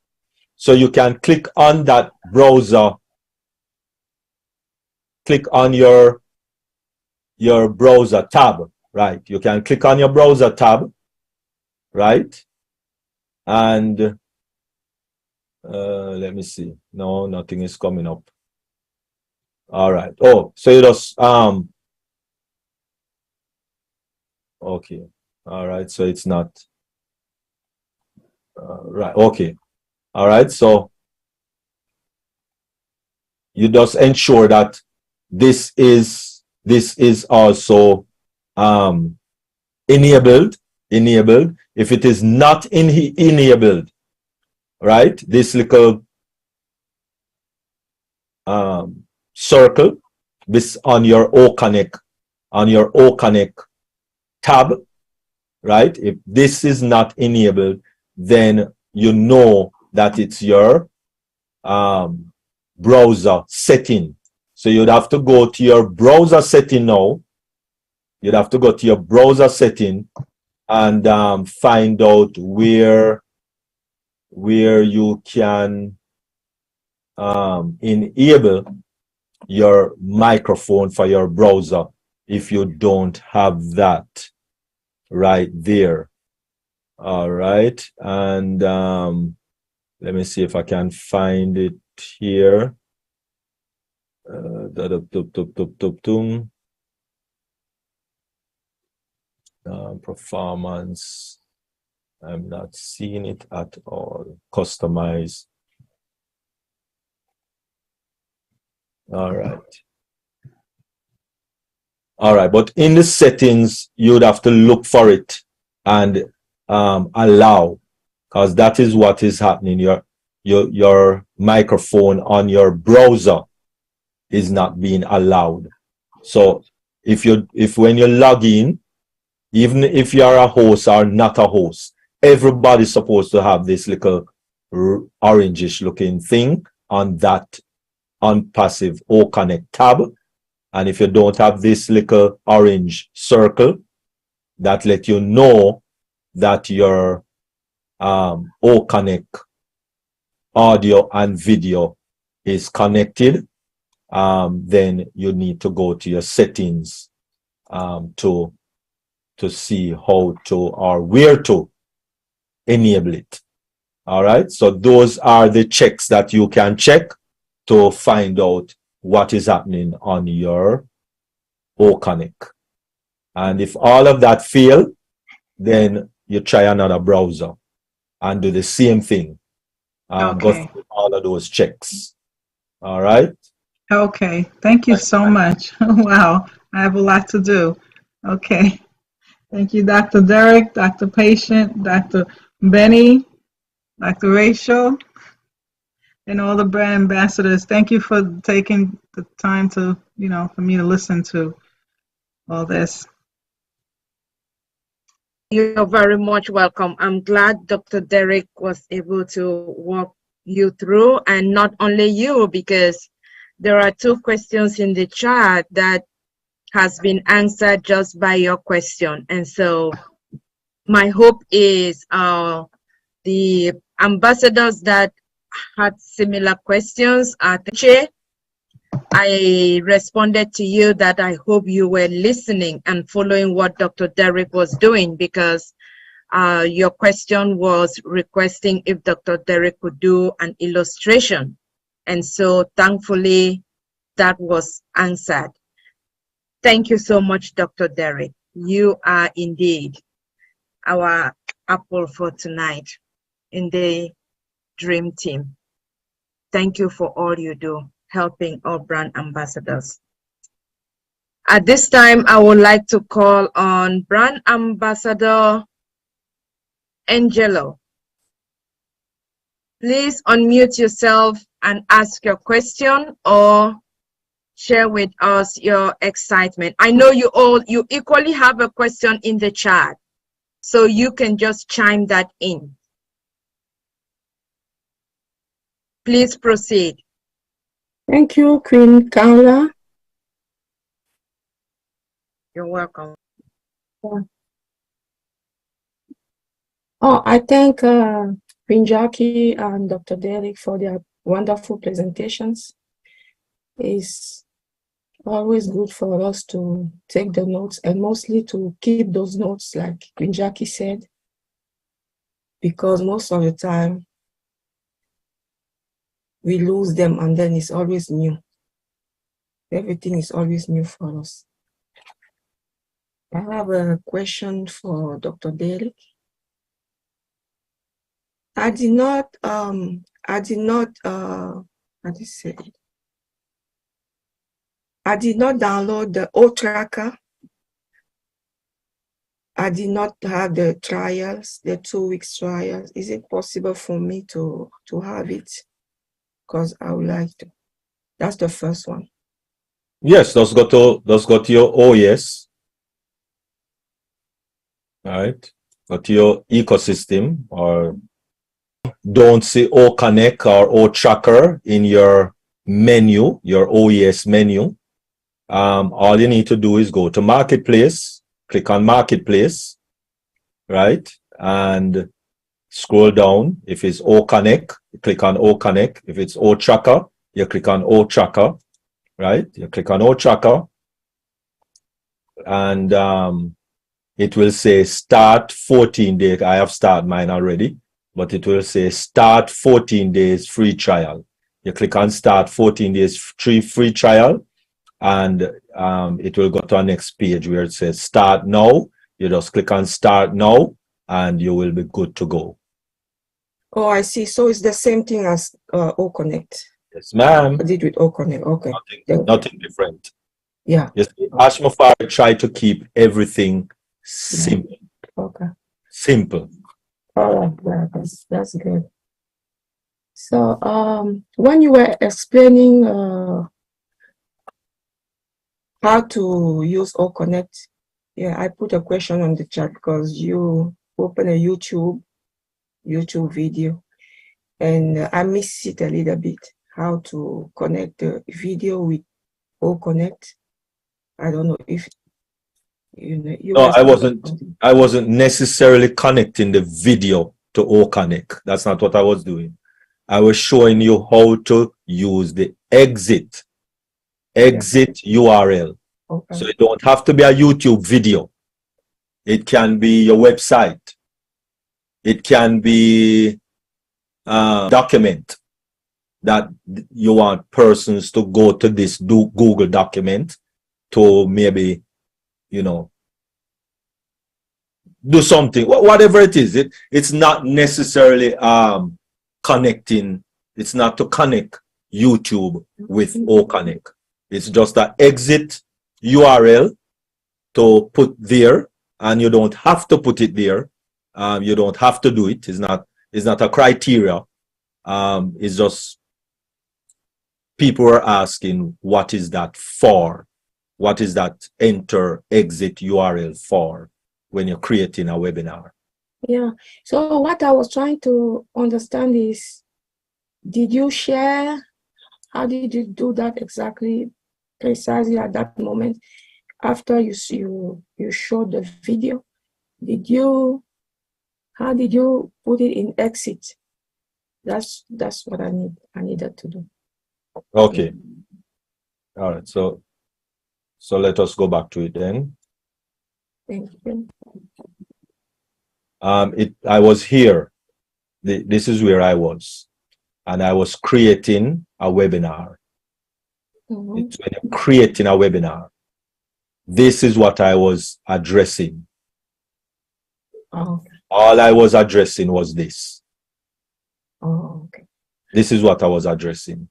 So you can click on that browser, click on your browser tab, right? You can click on your browser tab right? And let me see. No, nothing is coming up. All right. Oh, so you just okay. All right. So it's not right. Okay. All right. So you just ensure that this is also enabled. If it is not enabled, right? This little circle this on your OConnect tab, right? If this is not enabled, then you know that it's your browser setting. So you'd have to go to your browser setting now. You'd have to go to your browser setting and find out where you can enable your microphone for your browser if you don't have that right there. All right, and let me see if I can find it here. Performance, I'm not seeing it at all. Customize. All right, but in the settings you'd have to look for it and allow, because that is what is happening. Your microphone on your browser is not being allowed. So if when you log in, even if you're a host or not a host, everybody's supposed to have this little orangish looking thing on that ONPASSIVE OConnect tab. And if you don't have this little orange circle that let you know that your OConnect audio and video is connected, then you need to go to your settings to see how to or where to enable it. All right, so those are the checks that you can check to find out what is happening on your OConnect. And if all of that fail, then you try another browser and do the same thing. Go through all of those checks. All right. Okay. Thank you so much. Wow. I have a lot to do. Okay. Thank you, Dr. Derek, Dr. Patient, Dr. Benny, Dr. Rachel, and all the brand ambassadors. Thank you for taking the time to, for me to listen to all this. You're very much welcome. I'm glad Dr. Derek was able to walk you through, and not only you, because there are 2 questions in the chat that has been answered just by your question. And so my hope is the ambassadors that had similar questions, I responded to you that I hope you were listening and following what Dr. Derek was doing, because your question was requesting if Dr. Derek could do an illustration. And so thankfully that was answered. Thank you so much, Dr. Derek. You are indeed our apple for tonight in the Dream Team. Thank you for all you do, helping our brand ambassadors. At this time, I would like to call on Brand Ambassador Angelo. Please unmute yourself and ask your question or share with us your excitement. I know you equally have a question in the chat, so you can just chime that in. Please proceed. Thank you, Queen Carla. You're welcome. Yeah. Oh, I thank Queen Jackie and Dr. Derek for their wonderful presentations. It's always good for us to take the notes and mostly to keep those notes, like Queen Jackie said. because most of the time we lose them and then it's always new. Everything is always new for us. I have a question for Dr. Derek. I did not how do you say it? I did not download the O tracker. I did not have the trials, the 2 weeks trials. Is it possible for me to have it? Because I would like to. That's the first one. Yes, let's go to your OS. All right. Go to your ecosystem, or don't say O Connect or O Tracker in your menu, your OES menu. All you need to do is go to Marketplace, click on Marketplace, right? And scroll down. If it's O Connect, click on O Connect. If it's O Tracker, you click on O Tracker, right? You click on O Tracker, and it will say start 14 days. I have started mine already, but it will say start 14 days free trial. You click on start 14 days free trial, and it will go to our next page where it says start now. You just click on start now and you will be good to go. Oh, I see. So it's the same thing as O Connect. Yes, ma'am. I did with O Connect. Okay. Nothing different. Yeah. Yes, Ashmafar try to keep everything simple. Okay. Simple. All right, that's good. So when you were explaining how to use O Connect, yeah, I put a question on the chat because you open a YouTube video, and I missed it a little bit. How to connect the video with O Connect? I don't know if you know. No, I wasn't necessarily connecting the video to O Connect. That's not what I was doing. I was showing you how to use the exit URL. Okay. So it don't have to be a YouTube video. It can be your website. It can be a document that you want persons to go to this Google document to maybe, you know, do something, whatever it is. It's not necessarily connecting. It's not to connect YouTube with O Connect. It's just an exit URL to put there, and you don't have to put it there. You don't have to do it. It's not a criteria. It's just people are asking, what is that for? What is that enter exit URL for when you're creating a webinar? Yeah. So what I was trying to understand is, did you share? How did you do that exactly, precisely at that moment after you showed the video? How did you put it in exit? That's what I needed to do. Okay. All right. So let us go back to it then. Thank you. I was here. This is where I was, and I was creating a webinar. Mm-hmm. It's when you're creating a webinar. This is what I was addressing. Oh, okay. All I was addressing was this. Oh, okay. This is what I was addressing.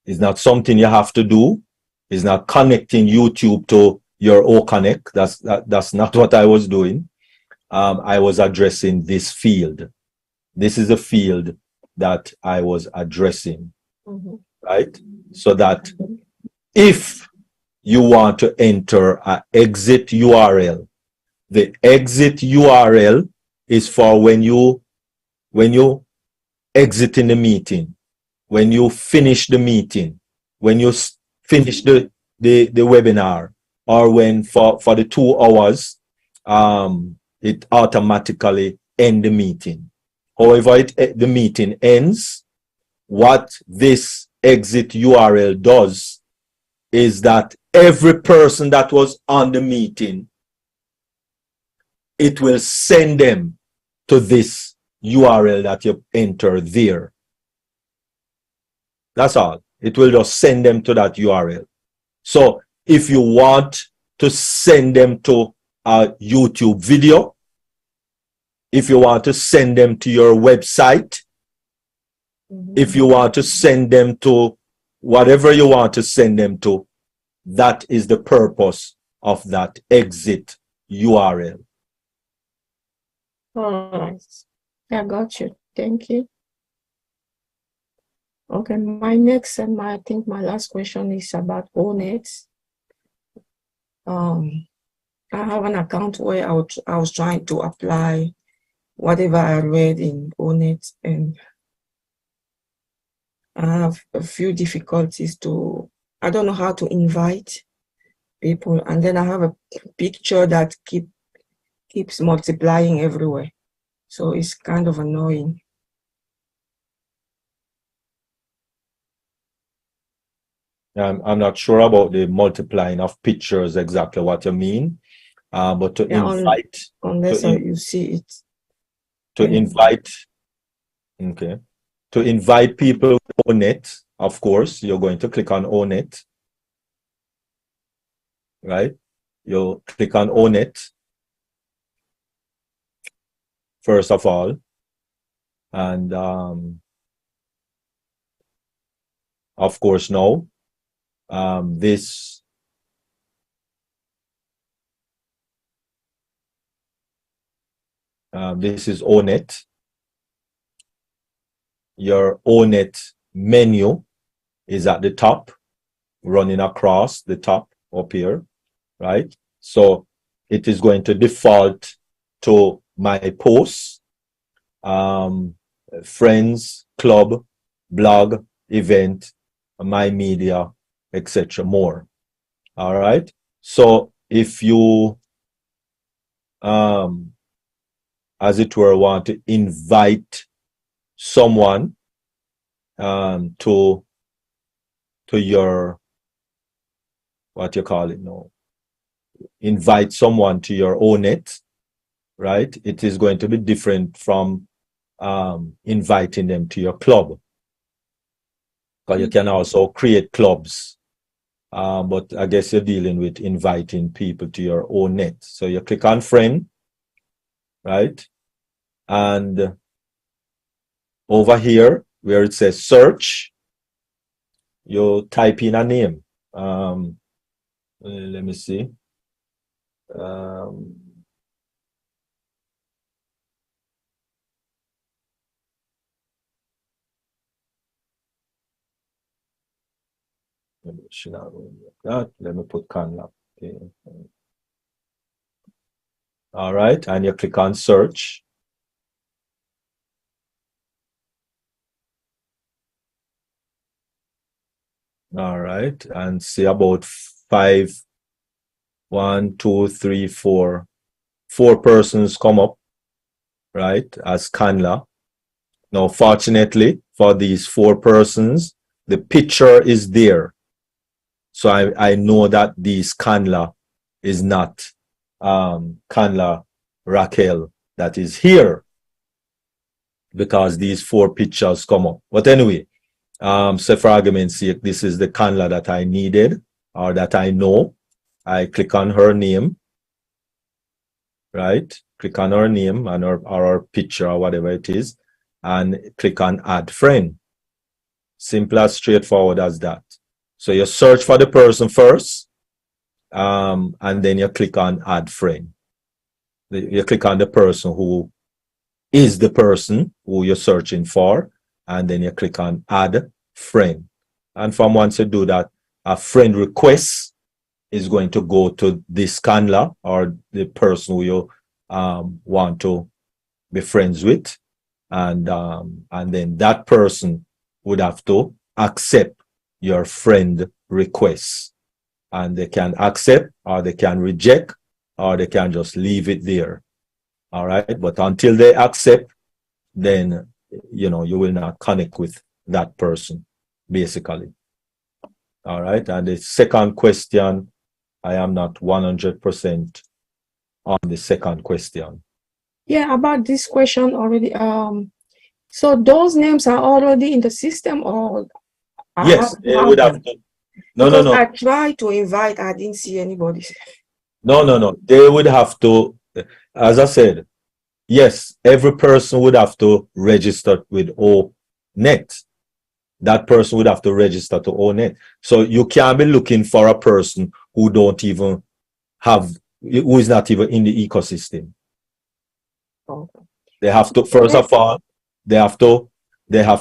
It's not something you have to do. It's not connecting YouTube to your O Connect. That's not what I was doing. I was addressing this field. This is a field that I was addressing, right? So that if you want to enter an exit URL, the exit URL is for when you exit in the meeting, when you finish the meeting, when you finish the webinar, or when for the 2 hours, it automatically end the meeting. However, the meeting ends, what this exit URL does is that every person that was on the meeting, it will send them to this URL that you enter there. That's all. It will just send them to that URL. So if you want to send them to a YouTube video, if you want to send them to your website, if you want to send them to whatever you want to send them to, that is the purpose of that exit URL. All right. I got you. Thank you. Okay, my next and I think my last question is about ONET. I have an account where I was trying to apply whatever I read in ONET, and I have a few difficulties to, I don't know how to invite people, and then I have a picture that keeps multiplying everywhere. So it's kind of annoying. I'm not sure about the multiplying of pictures, exactly what you mean, but to invite, unless you see it. To invite, okay, to invite people on it, of course, you're going to click on Own It, right? You'll click on Own It, first of all, and of course now, this is Own It. Your Own It menu is at the top, running across the top up here, right? So it is going to default to my posts, friends, club, blog, event, my media, etc. more. All right. So if you as it were want to invite someone to your, what you call it now, invite someone to your Own It, right? It is going to be different from inviting them to your club, because you can also create clubs, but I guess you're dealing with inviting people to your Own It. So you click on friend, right? And over here where it says search, you type in a name. Let me see. Let me put Canla. Okay. All right, and you click on search. All right, and see about 4 persons come up, right, as Canla. Now, fortunately for these 4 persons, the picture is there. So I know that this Canla is not Canla Raquel that is here, because these 4 pictures come up. But anyway, so for argument's sake, this is the Canla that I needed, or that I know. I click on her name, right? Click on her name and her picture or whatever it is, and click on add friend. Simple as straightforward as that. So you search for the person first, and then you click on add friend. You click on the person who is the person who you're searching for, and then you click on add friend. And from once you do that, a friend request is going to go to this Canla, or the person who you want to be friends with, and then that person would have to accept your friend request, and they can accept, or they can reject, or they can just leave it there. All right, but until they accept, then you know you will not connect with that person, basically. All right, and the second question, I am not 100% on the second question. Yeah, about this question already. So those names are already in the system, or I Yes, have to they have would have them? to. No, no, Because no. I tried to invite, I didn't see anybody. No, no, no. They would have to, as I said, yes, every person would have to register with ONET. That person would have to register to ONET. So you can't be looking for a person who don't even have, who is not even in the ecosystem. Okay. They have to, first of all, they have to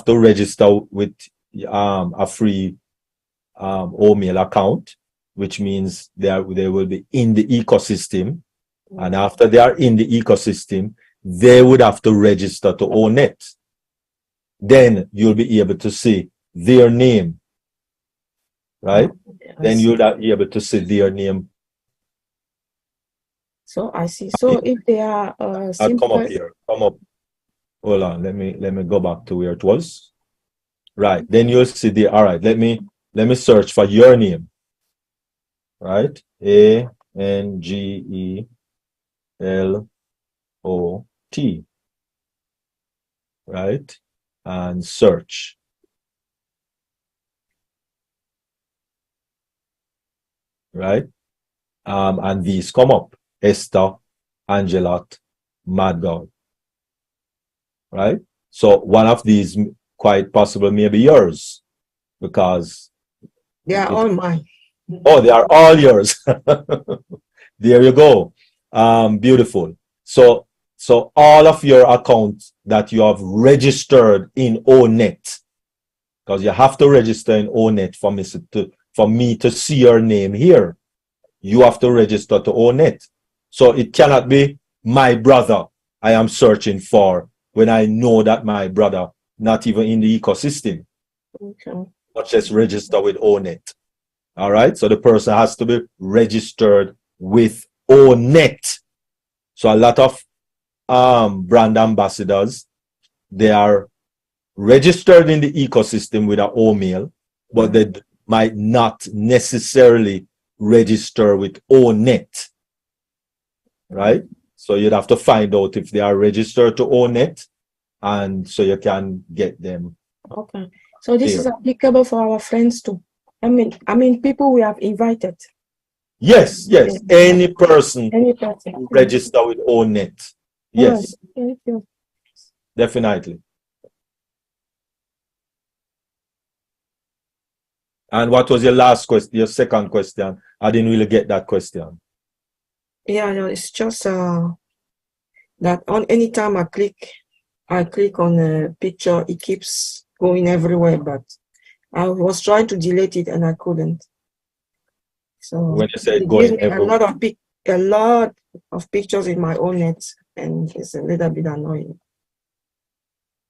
register with a free OMail account, which means they will be in the ecosystem. And after they are in the ecosystem, they would have to register to ONET. Then you'll be able to see their name, right? Then you'll be able to see their name. So I see. So if they are Come up simple, here. Come up. Hold on. Let me go back to where it was. Right. Then you'll see the. All right. Let me search for your name. Right. ANGELOT. Right. And search. Right. And these come up. Esther, Angelot, Madgod. Right. So one of these quite possible may be yours, because they are all mine. Oh, they are all yours. There you go. Beautiful. So all of your accounts that you have registered in ONET, because you have to register in ONET for me to see your name here. You have to register to ONET. So it cannot be my brother I am searching for when I know that my brother not even in the ecosystem. Okay. Much less register with ONET. All right. So the person has to be registered with ONET. So a lot of brand ambassadors, they are registered in the ecosystem with an OMail, but they might not necessarily register with ONET. Right? So you'd have to find out if they are registered to ONET, and so you can get them. Okay. So this is applicable for our friends too. I mean people we have invited. Yes, yes. Any person who register with ONET. Yes. Right. Thank you. Definitely. And what was your last question, your second question? I didn't really get that question. Yeah, no, it's just that on any time I click on a picture, it keeps going everywhere, but I was trying to delete it and I couldn't. So when you say it going gives me a lot of pictures in my own net, and it's a little bit annoying.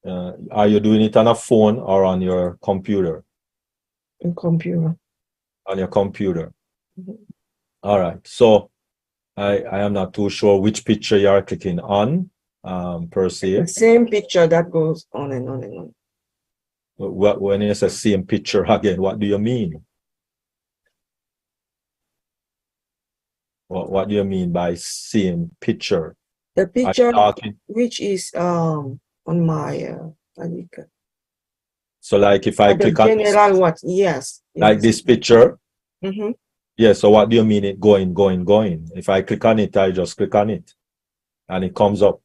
Are you doing it on a phone or on your computer? On computer. On your computer. All right. So I am not too sure which picture you are clicking on per se. The same picture that goes on and on and on. When you say same picture again, what do you mean? What do you mean by same picture? The picture which is on my so like if I click on this, what? Yes. Like this picture. Mm-hmm. Yeah, so what do you mean it going? If I click on it, I just click on it and it comes up.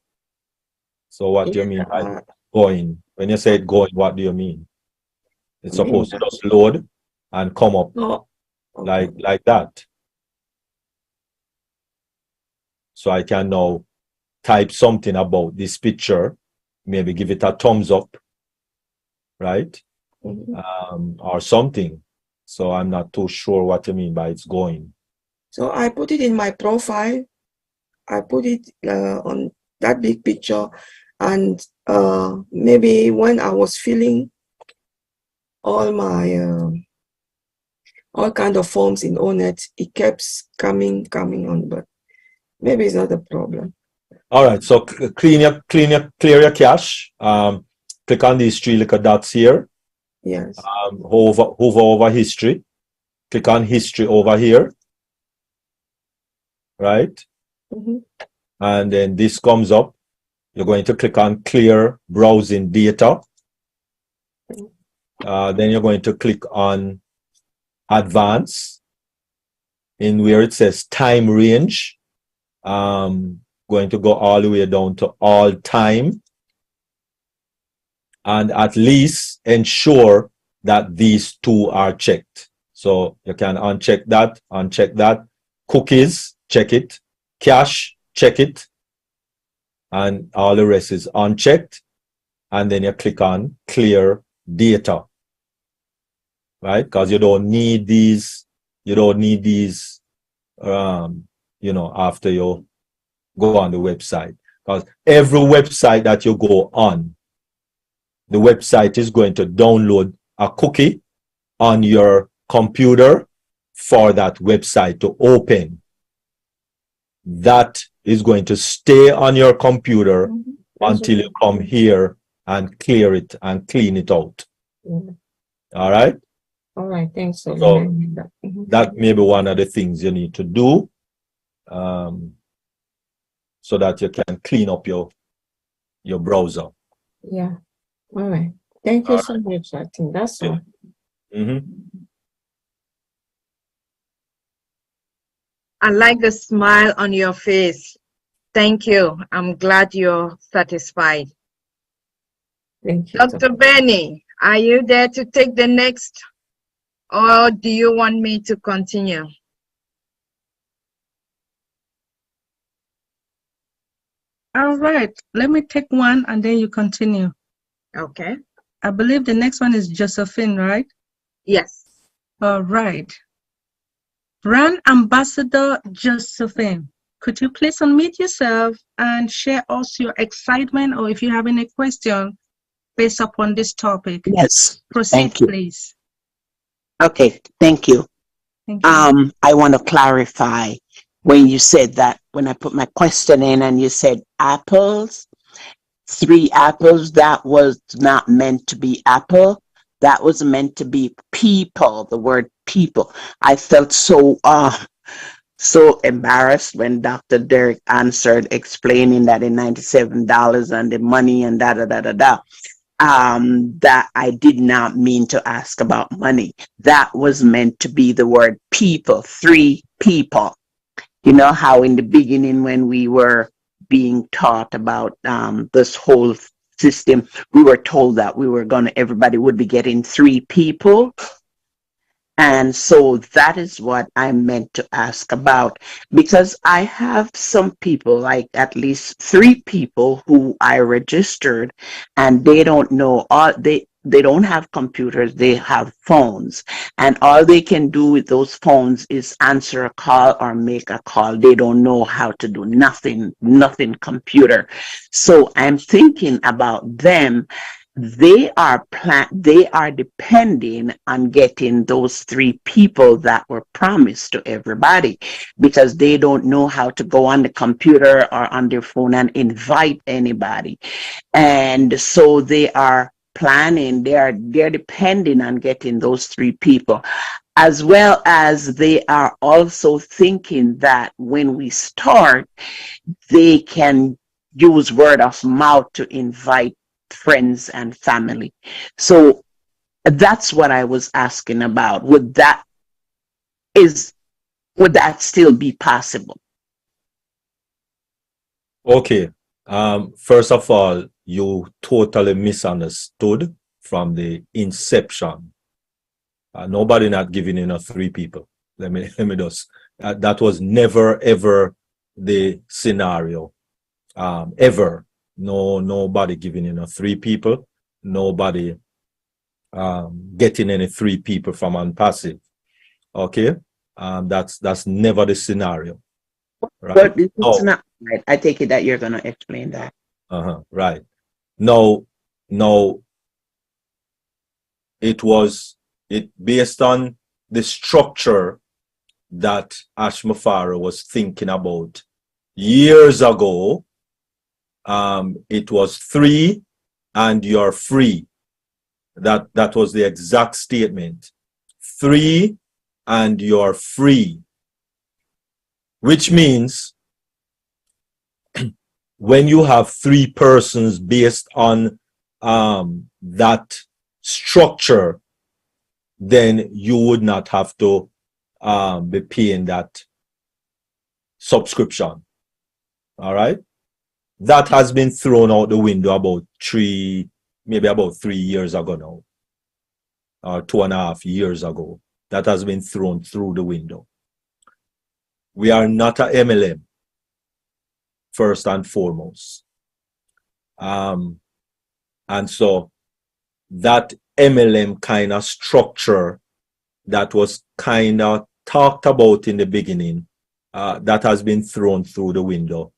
So what do you mean by going? When you say it going, what do you mean? It's supposed to just load and come up like that. So I can now type something about this picture, maybe give it a thumbs up, right? Or something. So I'm not too sure what you mean by it's going. So I put it in my profile. I put it on that big picture, and maybe when I was filling all my all kind of forms in ONET, it kept coming on, but maybe it's not a problem. All right, so clear your cache. Click on these three little dots here. Yes. Hover over history. Click on history over here. Right? Mm-hmm. And then this comes up. You're going to click on clear browsing data. Then you're going to click on advanced in where it says time range. Going to go all the way down to all time. And at least ensure that these two are checked. So you can uncheck that. Cookies, check it. Cache, check it. And all the rest is unchecked. And then you click on clear data. Right? Because you don't need these, you know, after you go on the website. Because every website that you go on, the website is going to download a cookie on your computer for that website to open. That is going to stay on your computer until you come here and clear it and clean it out. All right? All right, thanks. So that may be one of the things you need to do so that you can clean up your browser. Yeah. All right. Thank you so much. I think that's all. I like the smile on your face. Thank you. I'm glad you're satisfied. Thank you. Dr. Benny, are you there to take the next, or do you want me to continue? All right, let me take one and then you continue. Okay. I believe the next one is Josephine, right? Yes. All right. Brand Ambassador Josephine, could you please unmute yourself and share us your excitement, or if you have any question based upon this topic? Yes. Proceed, thank you. please. Okay, thank you. Thank you. I want to clarify when you said that, when I put my question in and you said apples, 3 apples, that was not meant to be apple. That was meant to be people, the word people. I felt so embarrassed when Dr. Derek answered, explaining that in $97 and the money and that I did not mean to ask about money. That was meant to be the word people, 3 people. You know how in the beginning when we were being taught about this whole system, we were told that everybody would be getting 3 people. And so that is what I meant to ask about, because I have some people, like at least 3 people who I registered, and they don't know they don't have computers, they have phones, and all they can do with those phones is answer a call or make a call. They don't know how to do nothing computer. So I'm thinking about them. They are depending on getting those 3 people that were promised to everybody, because they don't know how to go on the computer or on their phone and invite anybody. And so they are planning, they're depending on getting those 3 people, as well as they are also thinking that when we start, they can use word of mouth to invite friends and family. So that's what I was asking about. Would that still be possible? Okay. First of all, you totally misunderstood from the inception. Nobody not giving in 3 people. Let me just. That was never ever the scenario. Ever. Nobody giving in 3 people. Nobody getting any 3 people from ONPASSIVE. Okay. That's never the scenario. Right? But it's not right. I take it that you're going to explain that. Right. No, it based on the structure that Ashmafara was thinking about years ago. It was 3 and you're free. That was the exact statement. 3 and you're free. Which means when you have 3 persons based on that structure, then you would not have to be paying that subscription. All right. That has been thrown out the window about 3 years ago now, or 2.5 years ago. That has been thrown through the window. We are not a MLM, first and foremost. And so that MLM kind of structure that was kind of talked about in the beginning, that has been thrown through the window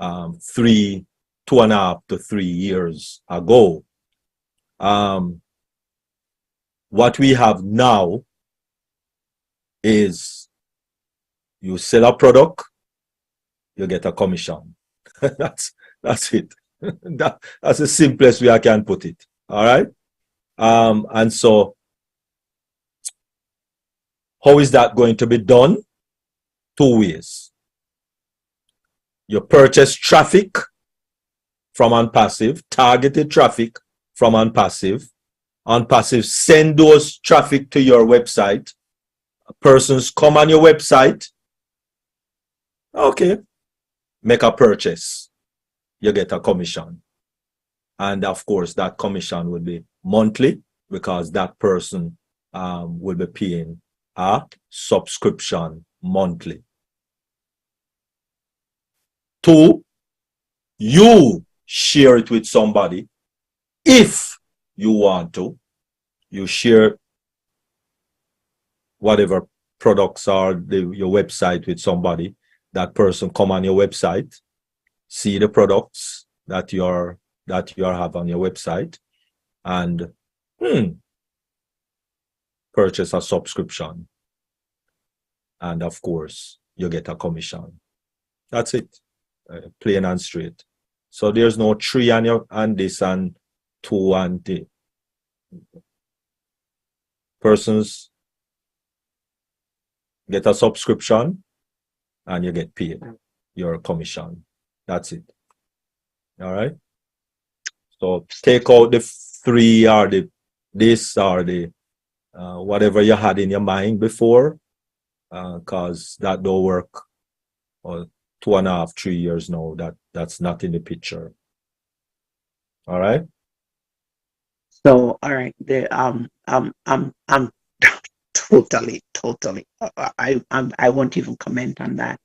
2.5 to 3 years ago. What we have now is you sell a product, you get a commission. that's it. That's the simplest way I can put it. All right. And so how is that going to be done? 2 ways. You purchase traffic from ONPASSIVE, targeted traffic from ONPASSIVE. ONPASSIVE send those traffic to your website. Persons come on your website. Okay. Make a purchase. You get a commission. And of course, that commission will be monthly because that person will be paying a subscription monthly. 2, you share it with somebody. If you want to, you share whatever products are your website with somebody. That person come on your website, see the products that you have on your website, and purchase a subscription. And of course, you get a commission. That's it. Plain and straight. So there's no 3 and this and 2 and the persons get a subscription and you get paid your commission. That's it. All right. So take out the 3 or this or the whatever you had in your mind before, because that don't work. Or 2.5, 3 years now, that's not in the picture. All right. So, all right, I'm totally. I won't even comment on that.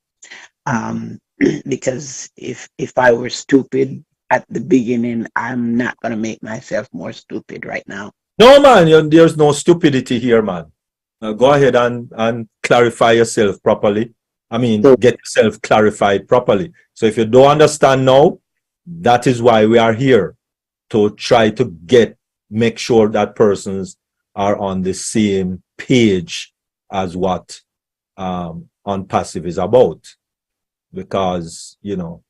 Because if I were stupid at the beginning, I'm not gonna make myself more stupid right now. No, man, there's no stupidity here, man. Go ahead and clarify yourself properly. I mean, get yourself clarified properly. So if you don't understand now, that is why we are here, to try to make sure that persons are on the same page as what ONPASSIVE is about. Because, you know,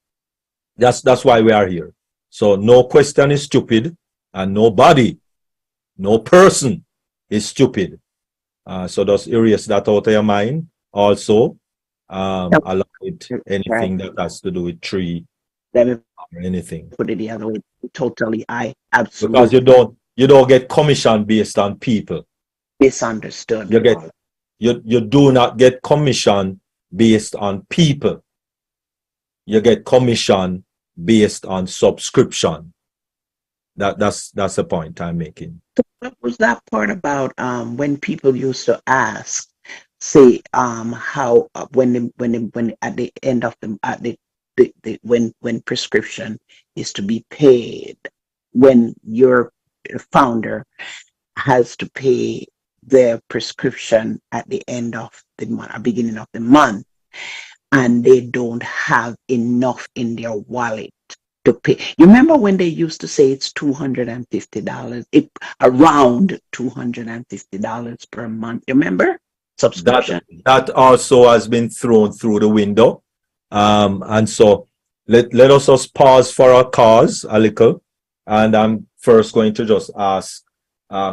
that's why we are here. So no question is stupid, and no person is stupid. So just erase that out of your mind. Also, allow it anything that has to do with tree or anything. Put it the other way. Totally, I absolutely. Because you don't get commission based on people. Misunderstood. You do not get commission based on people. You get commission based on subscription. That's the point I'm making. What was that part about when people used to ask, say, how when at the end of when prescription is to be paid, when your founder has to pay their prescription at the end of the month, beginning of the month, and they don't have enough in their wallet to pay. You remember when they used to say it's $250, around $250 per month? You remember? Subscription. That also has been thrown through the window. And so let us just pause for our cause a little. And I'm first going to just ask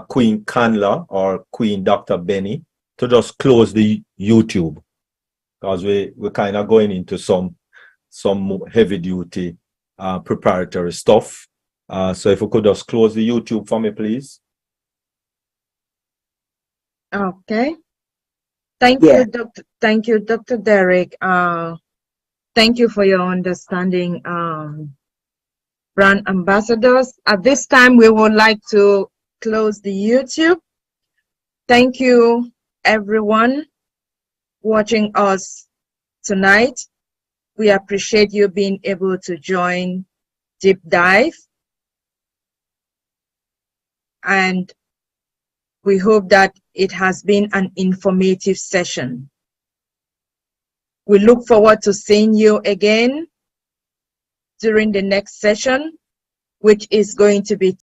Queen Canla or Queen Dr. Benny to just close the YouTube, because we're kind of going into some heavy duty proprietary stuff. So if you could just close the YouTube for me, please. Okay. Thank Yeah. you, Dr. Thank you, Dr. Derek. Thank you for your understanding, brand ambassadors. At this time, we would like to close the YouTube. Thank you, everyone watching us tonight. We appreciate you being able to join Deep Dive. And we hope that it has been an informative session. We look forward to seeing you again during the next session, which is going to be